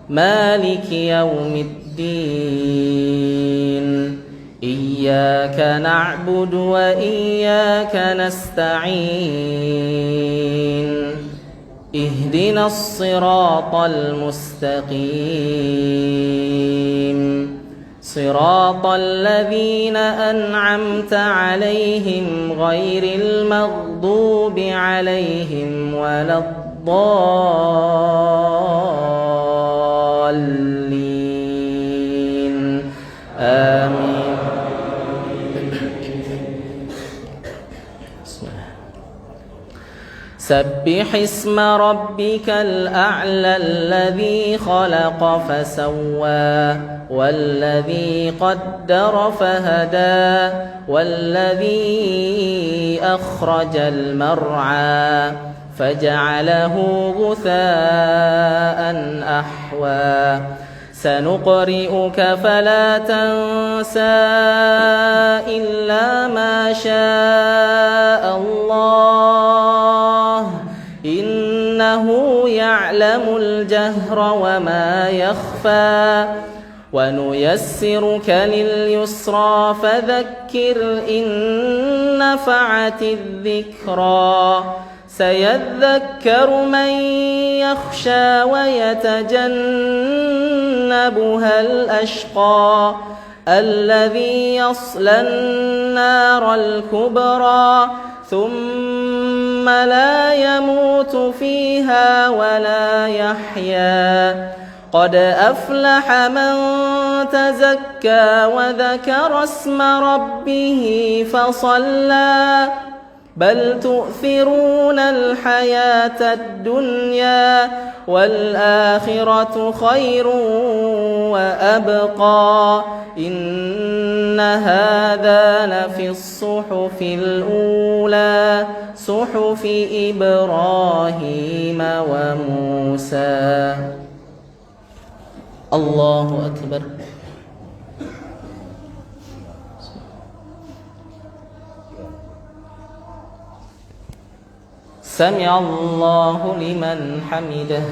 مالك يوم الدين إياك نعبد وإياك نستعين اهدنا الصراط المستقيم صراط الذين أنعمت عليهم غير المغضوب عليهم ولا الضالين آمين. سبح اسم ربك الأعلى الذي خلق فسوى والذي قدر فهدى والذي أخرج المرعى فجعله غثاء أحوى سنقرئك فلا تنسى إلا ما شاء الله إنه يعلم الجهر وما يخفى ونيسرك لليسرى فذكر إن نفعت الذكرى سيذكر من يخشى ويتجنبها الأشقى الذي يصلى النار الكبرى ثم لا يموت فيها ولا يحيا قد أفلح من تزكى وذكر اسم ربه فصلى بل تؤثرون الحياة الدنيا والآخرة خير وأبقى إن هذا لفي الصحف الأولى صحف إبراهيم وموسى. الله أكبر. سمع الله لمن حمده.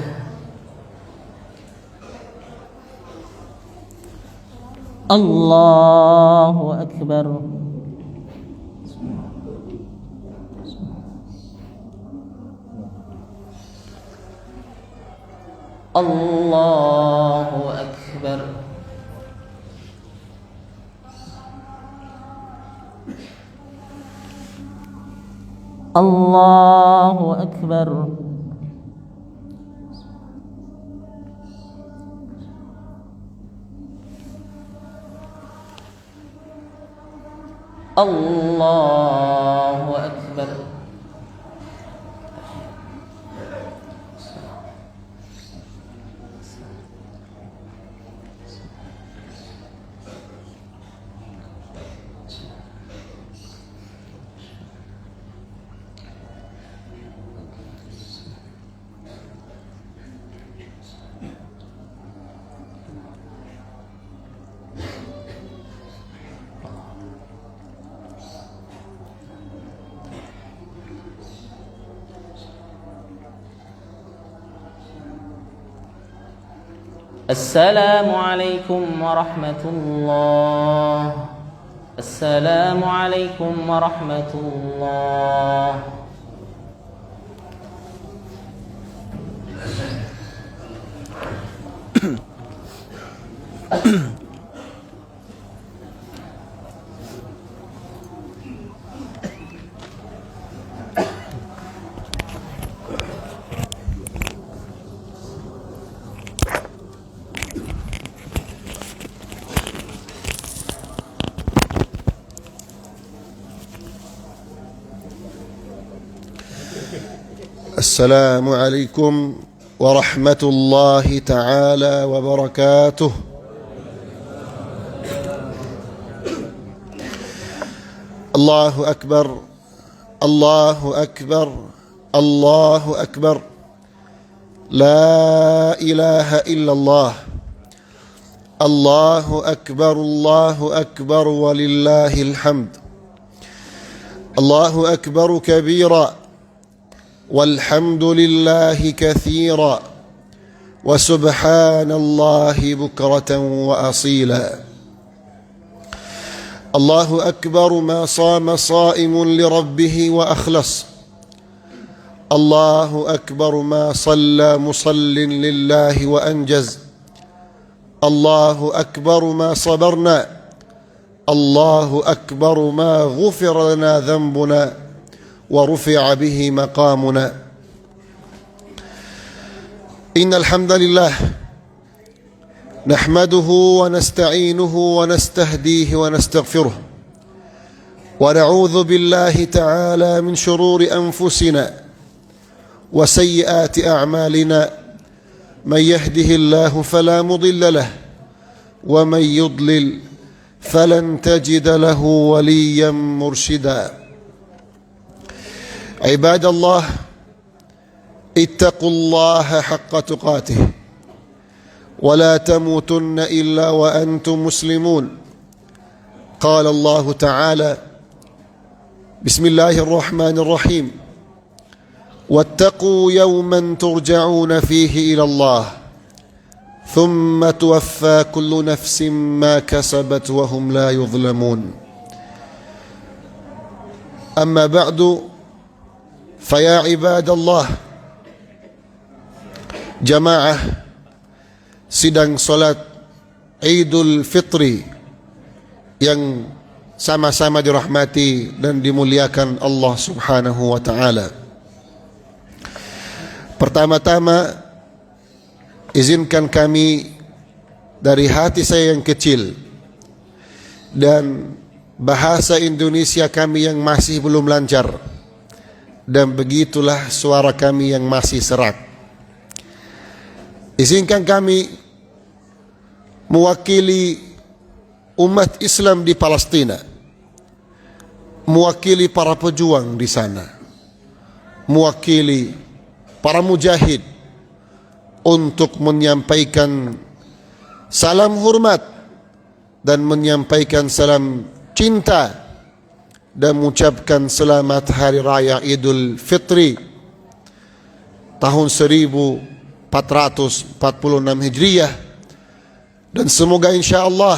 الله أكبر. الله أكبر. الله أكبر. الله أكبر. السلام عليكم ورحمة الله. السلام عليكم ورحمة الله. السلام عليكم ورحمة الله تعالى وبركاته. الله أكبر، الله أكبر، الله أكبر، لا إله إلا الله، الله أكبر، الله أكبر ولله الحمد. الله أكبر كبيرا والحمد لله كثيرا وسبحان الله بكرة وأصيلا. الله أكبر ما صام صائم لربه وأخلص. الله أكبر ما صلى مصل لله وأنجز. الله أكبر ما صبرنا. الله أكبر ما غفر لنا ذنبنا ورفع به مقامنا. إن الحمد لله نحمده ونستعينه ونستهديه ونستغفره ونعوذ بالله تعالى من شرور أنفسنا وسيئات أعمالنا. من يهده الله فلا مضل له ومن يضلل فلن تجد له وليا مرشدا. عباد الله، اتقوا الله حق تقاته ولا تموتن إلا وأنتم مسلمون. قال الله تعالى: بسم الله الرحمن الرحيم: واتقوا يوما ترجعون فيه إلى الله ثم توفى كل نفس ما كسبت وهم لا يظلمون. أما بعد، فيا عباد Allah, jamaah sidang solat Idul Fitri yang sama-sama dirahmati dan dimuliakan Allah Subhanahu wa ta'ala. Pertama-tama, izinkan kami dari hati saya yang kecil dan bahasa Indonesia kami yang masih belum lancar, dan begitulah suara kami yang masih serak, izinkan kami mewakili umat Islam di Palestina, mewakili para pejuang di sana, mewakili para mujahid untuk menyampaikan salam hormat dan menyampaikan salam cinta dan mengucapkan selamat Hari Raya Idul Fitri tahun 1446 Hijriah, dan semoga insyaAllah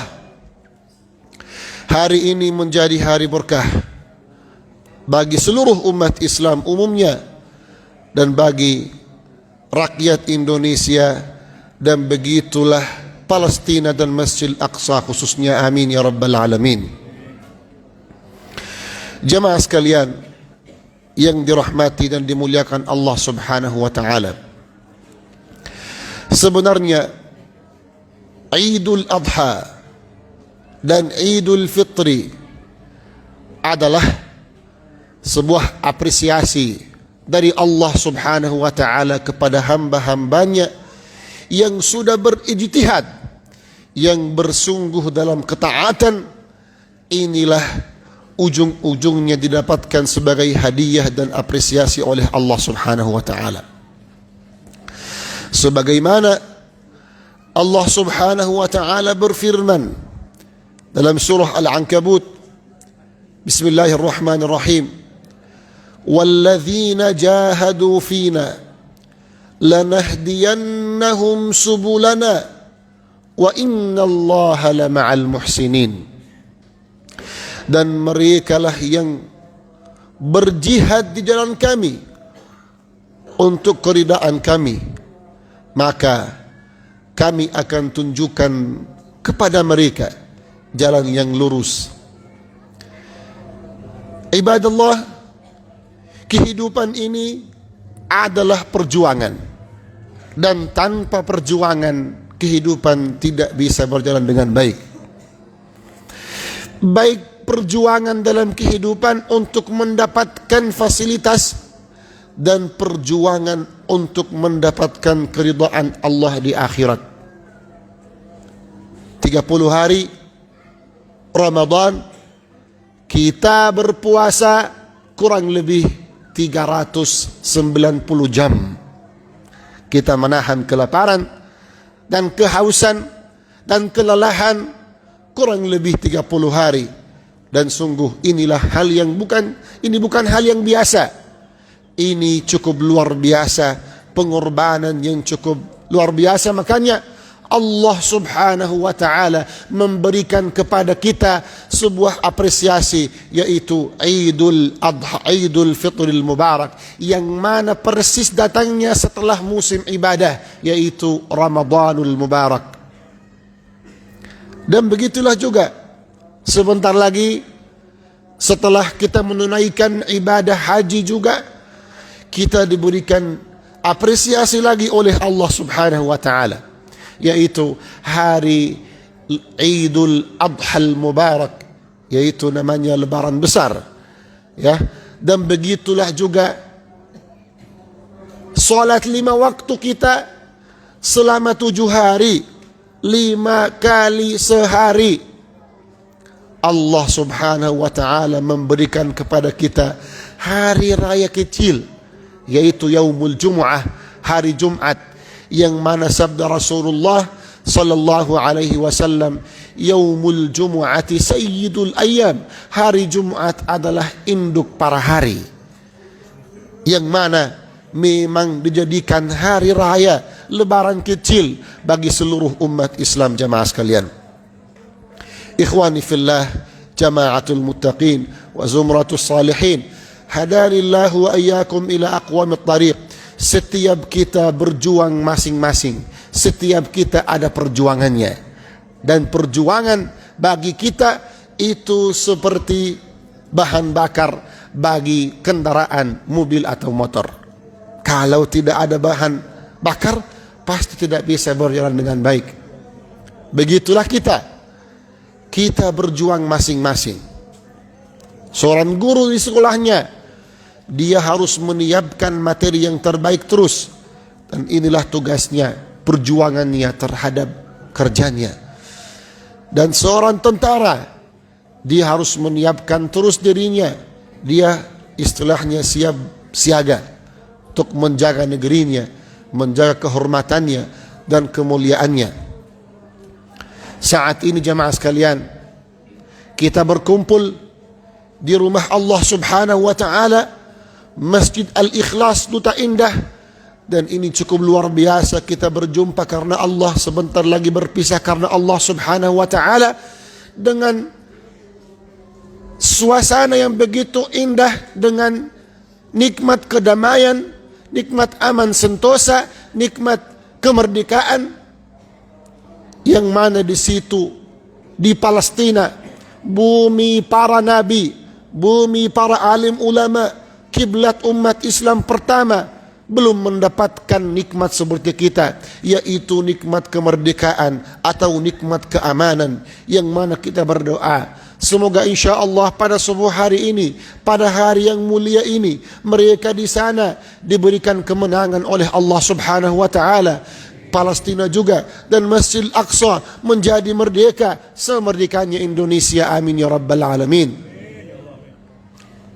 hari ini menjadi hari berkah bagi seluruh umat Islam umumnya dan bagi rakyat Indonesia, dan begitulah Palestina dan Masjid Al-Aqsa khususnya. Amin ya Rabbal Alamin. Jemaah sekalian yang dirahmati dan dimuliakan Allah Subhanahu wa ta'ala, sebenarnya Idul Adha dan Idul Fitri adalah sebuah apresiasi dari Allah Subhanahu wa ta'ala kepada hamba-hambanya yang sudah berijtihad, yang bersungguh dalam ketaatan. Inilah ujung-ujungnya didapatkan sebagai hadiah dan apresiasi oleh Allah Subhanahu wa ta'ala. Sebagaimana Allah Subhanahu wa ta'ala berfirman dalam surah Al-Ankabut, Bismillahirrahmanirrahim, walladzina jahadu fina lanahdiyannahum subulana wa innallaha lama'al muhsinin. Dan merekalah yang berjihad di jalan kami untuk keridaan kami, maka kami akan tunjukkan kepada mereka jalan yang lurus. Ibadallah, kehidupan ini adalah perjuangan, dan tanpa perjuangan kehidupan tidak bisa berjalan dengan baik. Baik perjuangan dalam kehidupan untuk mendapatkan fasilitas dan perjuangan untuk mendapatkan keridhaan Allah di akhirat. 30 hari Ramadan kita berpuasa kurang lebih 390 jam. Kita menahan kelaparan dan kehausan dan kelelahan kurang lebih 30 hari. Dan sungguh inilah hal yang bukan hal yang biasa. Ini cukup luar biasa, pengorbanan yang cukup luar biasa. Makanya Allah Subhanahu wa ta'ala memberikan kepada kita sebuah apresiasi, yaitu Idul Adha, Idul Fitril Mubarak, yang mana persis datangnya setelah musim ibadah, yaitu Ramadanul Mubarak. Dan begitulah juga sebentar lagi setelah kita menunaikan ibadah haji juga, kita diberikan apresiasi lagi oleh Allah Subhanahu wa ta'ala, yaitu hari Idul Adha Mubarak, yaitu namanya lebaran besar, ya. Dan begitulah juga salat 5 waktu kita selama 7 hari, 5 kali sehari. Allah Subhanahu wa ta'ala memberikan kepada kita hari raya kecil, yaitu Yaumul Jum'ah, hari Jumat, yang mana sabda Rasulullah sallallahu alaihi wasallam, Yaumul Jum'ati sayyidul ayyam, hari Jumat adalah induk para hari, yang mana memang dijadikan hari raya lebaran kecil bagi seluruh umat Islam. Jamaah sekalian, ikhwani fillah, jamaatul muttaqin wa zumratus salihin, hadanillahu wa iyyakum ila aqwamit thariq. Setiap kita berjuang masing-masing, setiap kita ada perjuangannya, dan perjuangan bagi kita itu seperti bahan bakar bagi kendaraan mobil atau motor. Kalau tidak ada bahan bakar, pasti tidak bisa berjalan dengan baik. Begitulah kita berjuang masing-masing. Seorang guru di sekolahnya, dia harus menyiapkan materi yang terbaik terus, dan inilah tugasnya, perjuangannya terhadap kerjanya. Dan seorang tentara, dia harus menyiapkan terus dirinya, dia istilahnya siap siaga untuk menjaga negerinya, menjaga kehormatannya dan kemuliaannya. Saat ini jamaah sekalian, kita berkumpul di rumah Allah Subhanahu wa ta'ala, Masjid Al-Ikhlas Duta Indah, dan ini cukup luar biasa. Kita berjumpa karena Allah, sebentar lagi berpisah karena Allah Subhanahu wa ta'ala, dengan suasana yang begitu indah, dengan nikmat kedamaian, nikmat aman sentosa, nikmat kemerdekaan, yang mana di situ, di Palestina, bumi para nabi, bumi para alim ulama, kiblat umat Islam pertama, belum mendapatkan nikmat seperti kita, yaitu nikmat kemerdekaan atau nikmat keamanan, yang mana kita berdoa semoga insya Allah pada subuh hari ini, pada hari yang mulia ini, mereka di sana diberikan kemenangan oleh Allah Subhanahu wa taala. Palestina juga dan Masjid Al-Aqsa menjadi merdeka semerdekanya Indonesia. Amin ya rabbal alamin.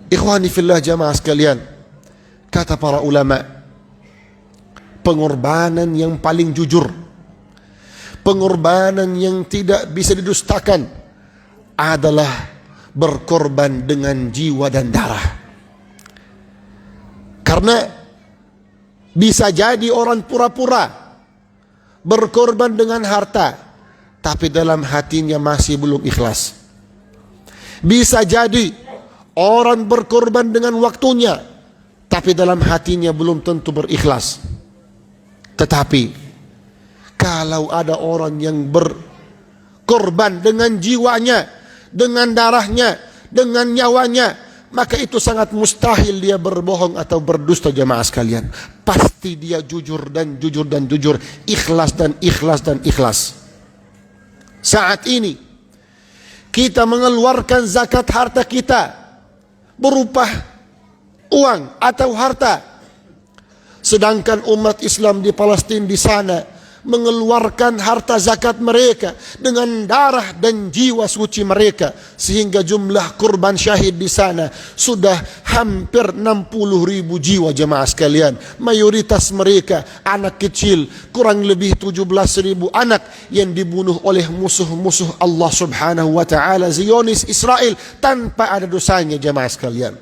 Ikhwani fillah, jamaah sekalian, kata para ulama, pengorbanan yang paling jujur, pengorbanan yang tidak bisa didustakan adalah berkorban dengan jiwa dan darah. Karena bisa jadi orang pura-pura berkorban dengan harta, tapi dalam hatinya masih belum ikhlas. Bisa jadi orang berkorban dengan waktunya, tapi dalam hatinya belum tentu berikhlas. Tetapi kalau ada orang yang berkorban dengan jiwanya, dengan darahnya, dengan nyawanya, maka itu sangat mustahil dia berbohong atau berdusta, jemaah sekalian. Pasti dia jujur dan jujur dan jujur, ikhlas dan ikhlas dan ikhlas. Saat ini kita mengeluarkan zakat harta kita berupa uang atau harta, sedangkan umat Islam di Palestina di sana mengeluarkan harta zakat mereka dengan darah dan jiwa suci mereka, sehingga jumlah kurban syahid di sana sudah hampir 60.000 jiwa, jemaah sekalian. Mayoritas mereka anak kecil, kurang lebih 17.000 anak yang dibunuh oleh musuh-musuh Allah Subhanahu wa taala, Zionis Israel, tanpa ada dosanya, jemaah sekalian.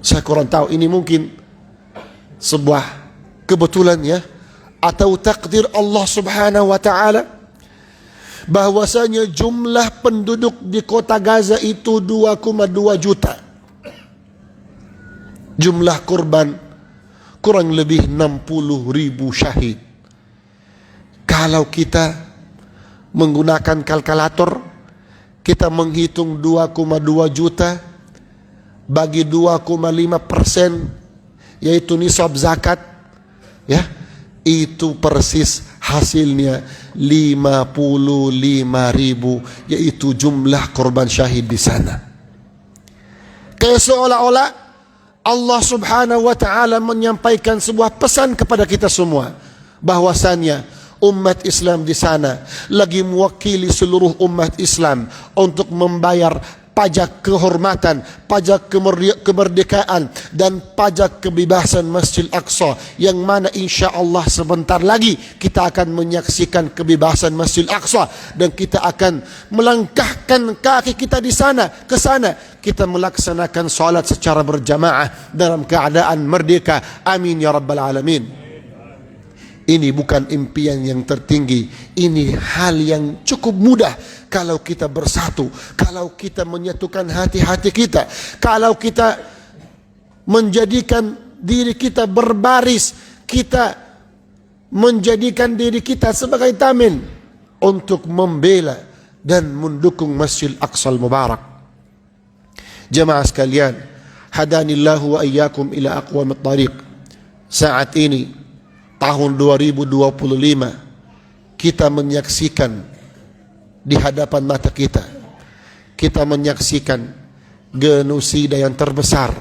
Saya kurang tahu ini mungkin sebuah kebetulan ya, atau takdir Allah Subhanahu wa taala, bahwasanya jumlah penduduk di kota Gaza itu 2,2 juta. Jumlah korban kurang lebih 60.000 syahid. Kalau kita menggunakan kalkulator, kita menghitung 2,2 juta bagi 2,5%, yaitu nisab zakat, ya, itu persis hasilnya 55.000, yaitu jumlah korban syahid di sana. Kayak seolah-olah Allah Subhanahu wa taala menyampaikan sebuah pesan kepada kita semua, bahwasannya umat Islam di sana lagi mewakili seluruh umat Islam untuk membayar pajak kehormatan, pajak kemerdekaan, dan pajak kebebasan Masjid Al-Aqsa, yang mana insya Allah sebentar lagi kita akan menyaksikan kebebasan Masjid Al-Aqsa, dan kita akan melangkahkan kaki kita di sana, ke sana, kita melaksanakan salat secara berjamaah dalam keadaan merdeka. Amin ya rabbal alamin. Ini bukan impian yang tertinggi, ini hal yang cukup mudah kalau kita bersatu, kalau kita menyatukan hati-hati kita, kalau kita menjadikan diri kita berbaris, kita menjadikan diri kita sebagai tamin untuk membela dan mendukung Masjid Al-Aqsa Al-Mubarak. Jemaah sekalian, hadanillahu wa iyyakum ila aqwamit thariq. Saat ini tahun 2025, kita menyaksikan di hadapan mata kita, kita menyaksikan genosida yang terbesar,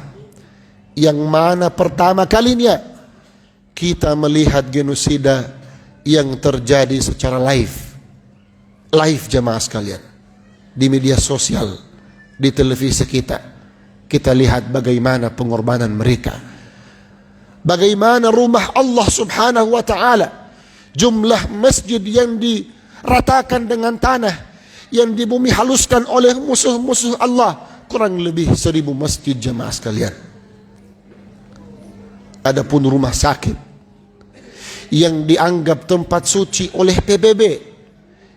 yang mana pertama kalinya kita melihat genosida yang terjadi secara live jemaah sekalian, di media sosial, di televisi kita lihat bagaimana pengorbanan mereka, bagaimana rumah Allah Subhanahu wa taala, jumlah masjid yang diratakan dengan tanah, yang dibumi haluskan oleh musuh-musuh Allah, kurang lebih 1.000 masjid, jemaah sekalian. Adapun rumah sakit yang dianggap tempat suci oleh PBB,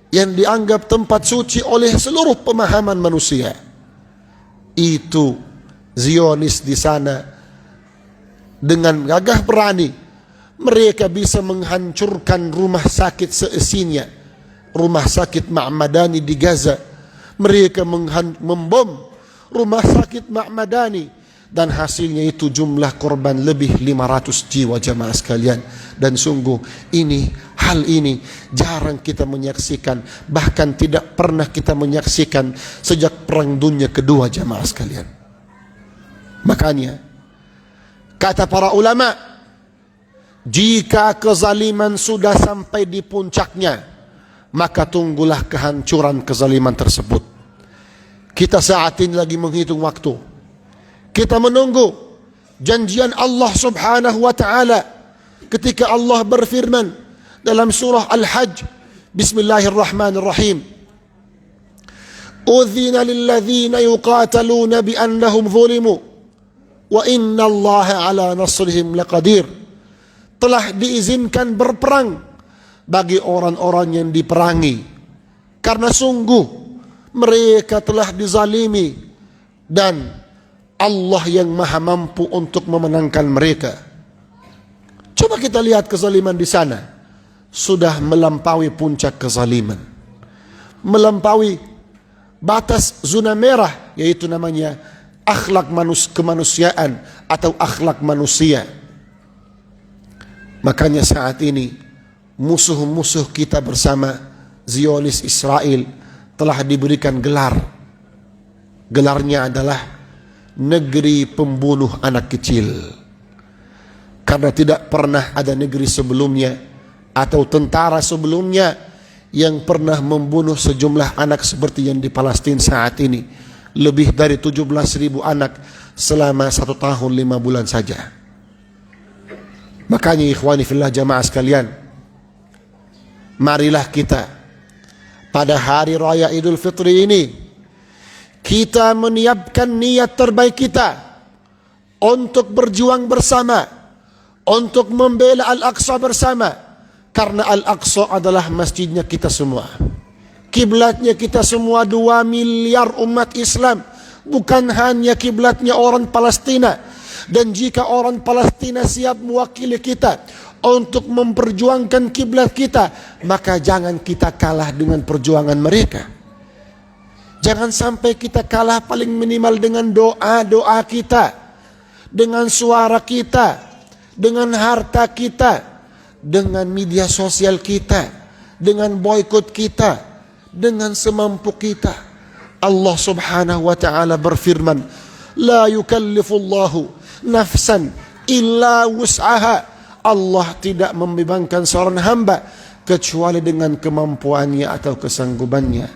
yang dianggap tempat suci oleh seluruh pemahaman manusia, itu Zionis di sana dengan gagah berani mereka bisa menghancurkan rumah sakit seisinya. Rumah sakit Ma'madani di Gaza, mereka membom rumah sakit Ma'madani dan hasilnya itu jumlah korban lebih 500 jiwa jamaah sekalian. Dan sungguh hal ini jarang kita menyaksikan, bahkan tidak pernah kita menyaksikan sejak Perang Dunia Kedua jamaah sekalian. Makanya kata para ulama, jika kezaliman sudah sampai di puncaknya, maka tunggulah kehancuran kezaliman tersebut. Kita saat ini lagi menghitung waktu. Kita menunggu janjian Allah subhanahu wa ta'ala ketika Allah berfirman dalam surah Al-Hajj, Bismillahirrahmanirrahim, Udzina lilladzina yuqataluna biannahum zulimu wa inna Allaha ala nasrihim laqadir. Telah diizinkan berperang bagi orang-orang yang diperangi, karena sungguh mereka telah dizalimi dan Allah yang maha mampu untuk memenangkan mereka. Coba kita lihat kezaliman di sana. Sudah melampaui puncak kezaliman, melampaui batas zona merah, yaitu namanya akhlak kemanusiaan atau akhlak manusia. Makanya saat ini musuh-musuh kita bersama Zionis Israel telah diberikan gelar. Gelarnya adalah negeri pembunuh anak kecil. Karena tidak pernah ada negeri sebelumnya atau tentara sebelumnya yang pernah membunuh sejumlah anak seperti yang di Palestina saat ini. Lebih dari 17.000 anak selama 1 tahun 5 bulan saja. Makanya ikhwani fillah jamaah sekalian, marilah kita pada hari raya Idul Fitri ini kita menyiapkan niat terbaik kita untuk berjuang bersama, untuk membela Al-Aqsa bersama. Karena Al-Aqsa adalah masjidnya kita semua, kiblatnya kita semua, 2 miliar umat Islam, bukan hanya kiblatnya orang Palestina. Dan jika orang Palestina siap mewakili kita untuk memperjuangkan kiblat kita, maka jangan kita kalah dengan perjuangan mereka. Jangan sampai kita kalah paling minimal dengan doa-doa kita, dengan suara kita, dengan harta kita, dengan media sosial kita, dengan boikot kita, dengan semampu kita. Allah subhanahu wa ta'ala berfirman, La yukallifullahu nafsan illa wus'aha. Allah tidak membebankan seorang hamba kecuali dengan kemampuannya atau kesanggupannya.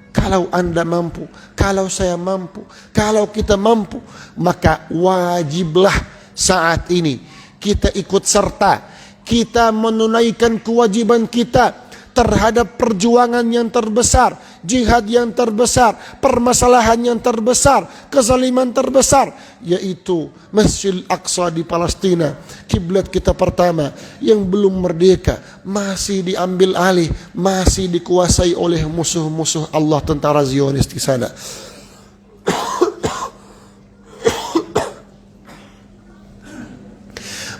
Kalau Anda mampu, kalau saya mampu, kalau kita mampu, maka wajiblah saat ini kita ikut serta, kita menunaikan kewajiban kita terhadap perjuangan yang terbesar, jihad yang terbesar, permasalahan yang terbesar, kezaliman terbesar, yaitu Masjid Al-Aqsa di Palestina, kiblat kita pertama yang belum merdeka, masih diambil alih, masih dikuasai oleh musuh-musuh Allah, tentara Zionis di sana.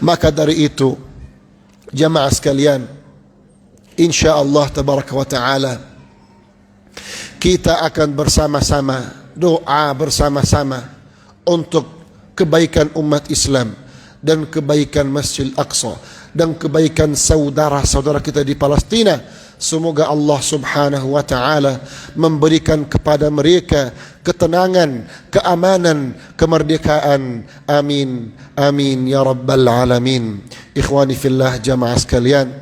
Maka dari itu, jamaah sekalian, insyaallah tabaraka wa ta'ala kita akan bersama-sama doa bersama-sama untuk kebaikan umat Islam dan kebaikan Masjid Al-Aqsa dan kebaikan saudara-saudara kita di Palestina. Semoga Allah subhanahu wa ta'ala memberikan kepada mereka ketenangan, keamanan, kemerdekaan. Amin. Amin ya rabbal alamin. Ikhwani fillah jamaah sekalian,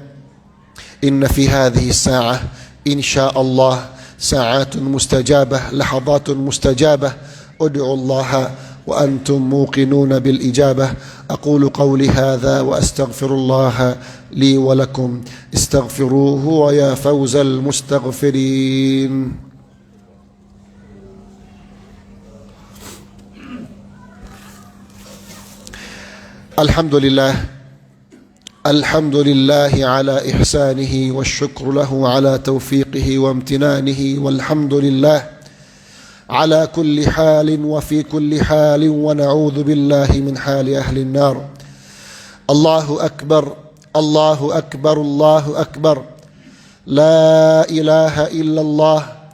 inna fi hadhihi sa'ah insyaallah sa'atun mustajabah, lahadhatun mustajabah. Ud'u Allah wa antum muqinuna bil ijabah. Aqulu qawli hadha wa astaghfirullah li wa lakum. Astaghfiruhu wa ya fawzal mustaghfirin. Alhamdulillah, alhamdulillahi ala ihsanihi wa syukru lahu ala taufiqihi wa amtinanihi walhamdulillah ala kulli halin wa fi kulli halin wa na'udhu billahi min hali ahli an-nar. Allahu akbar, Allahu akbar, Allahu akbar, la ilaha illallah,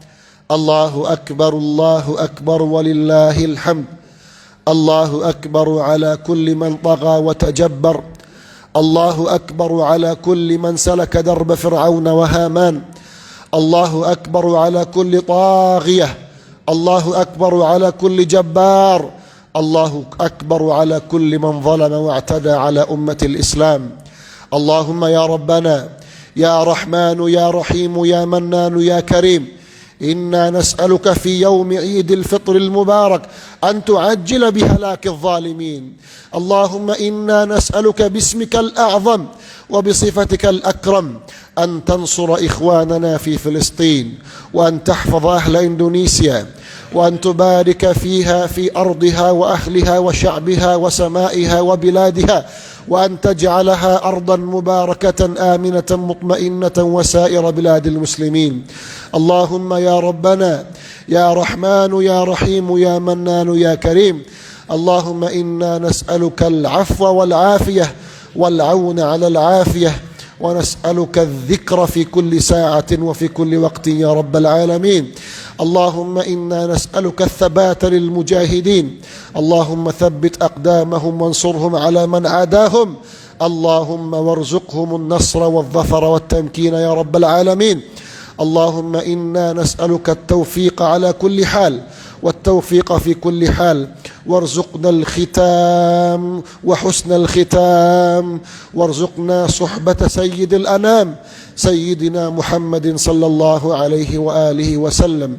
Allahu akbar walillahil hamd. الله أكبر على كل من طغى وتجبر. الله أكبر على كل من سلك درب فرعون وهامان. الله أكبر على كل طاغية. الله أكبر على كل جبار. الله أكبر على كل من ظلم واعتدى على أمة الإسلام. اللهم يا ربنا يا رحمن يا رحيم يا منان يا كريم، إنا نسألك في يوم عيد الفطر المبارك أن تعجل بهلاك الظالمين. اللهم إنا نسألك باسمك الأعظم وبصفتك الأكرم أن تنصر إخواننا في فلسطين، وأن تحفظ أهل إندونيسيا، وأن تبارك فيها في أرضها وأهلها وشعبها وسمائها وبلادها، وأن تجعلها أرضا مباركة آمنة مطمئنة وسائر بلاد المسلمين. اللهم يا ربنا يا رحمن يا رحيم يا منان يا كريم، اللهم إنا نسألك العفو والعافية والعون على العافية، ونسألك الذكر في كل ساعة وفي كل وقت يا رب العالمين. اللهم إنا نسألك الثبات للمجاهدين، اللهم ثبت أقدامهم وانصرهم على من عاداهم، اللهم وارزقهم النصر والظفر والتمكين يا رب العالمين. اللهم إنا نسألك التوفيق على كل حال والتوفيق في كل حال، وارزقنا الختام وحسن الختام، وارزقنا صحبة سيد الأنام سيدنا محمد صلى الله عليه وآله وسلم.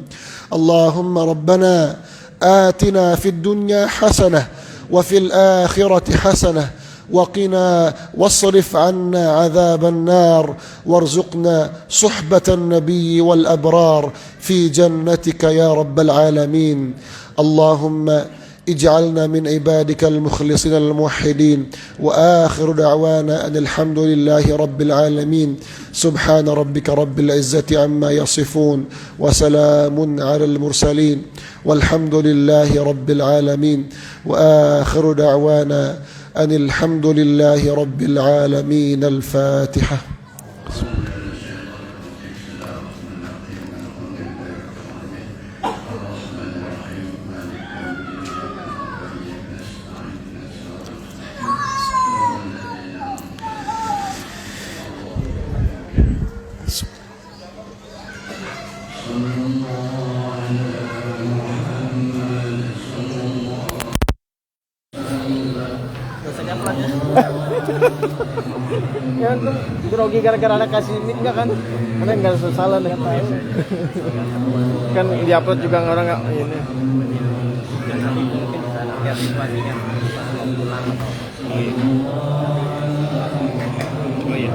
اللهم ربنا آتنا في الدنيا حسنة وفي الآخرة حسنة وقنا واصرف عنا عذاب النار، وارزقنا صحبة النبي والأبرار في جنتك يا رب العالمين. اللهم اجعلنا من عبادك المخلصين الموحدين، وآخر دعوانا أن الحمد لله رب العالمين. سبحان ربك رب العزة عما يصفون، وسلام على المرسلين، والحمد لله رب العالمين. وآخر دعوانا أن الحمد لله رب العالمين. الفاتحة. Ya kan grogi gara-gara anak kasih mic nggak kan? Karena nggak salah nggak tahu. Kan diupload juga orang nggak ini. Oh iya.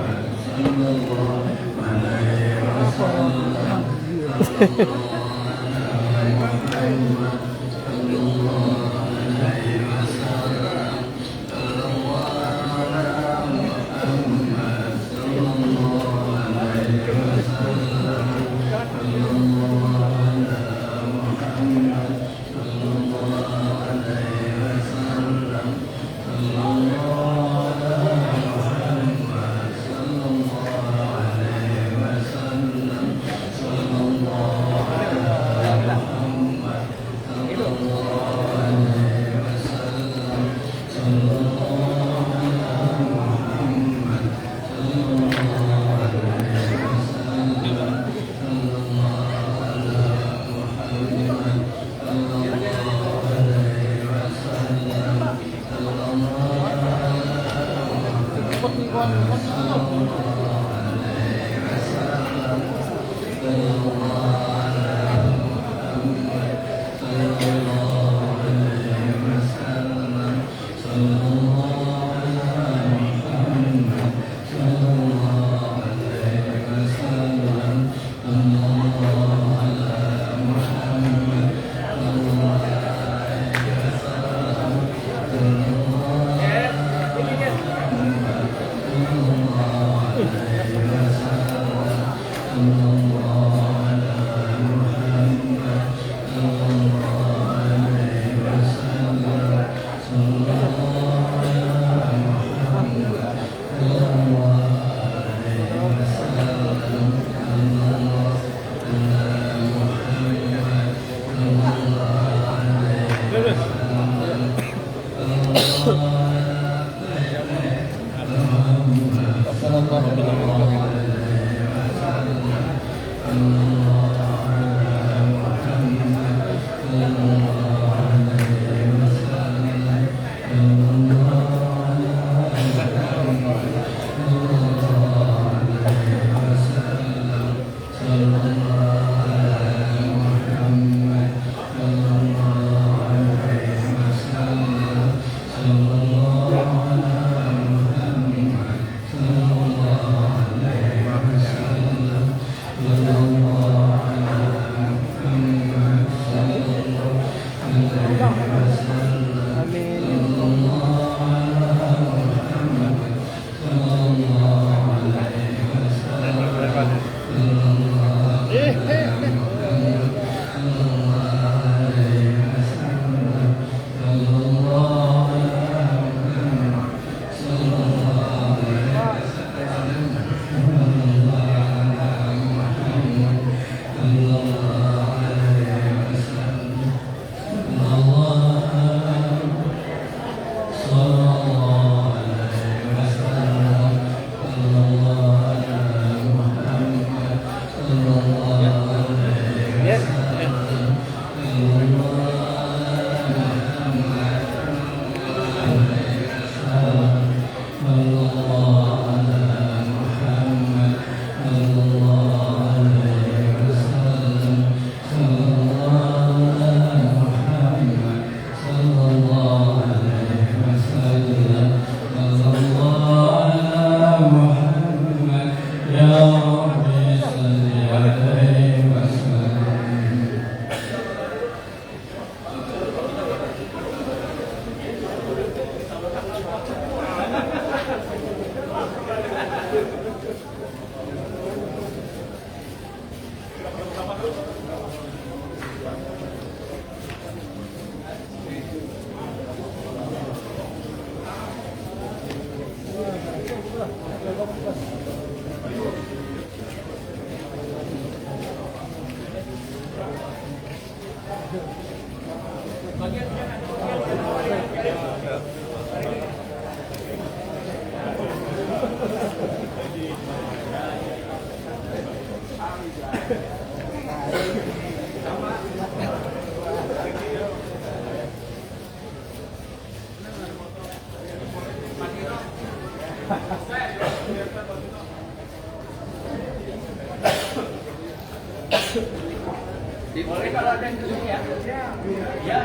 Boleh kalau ada yang ya.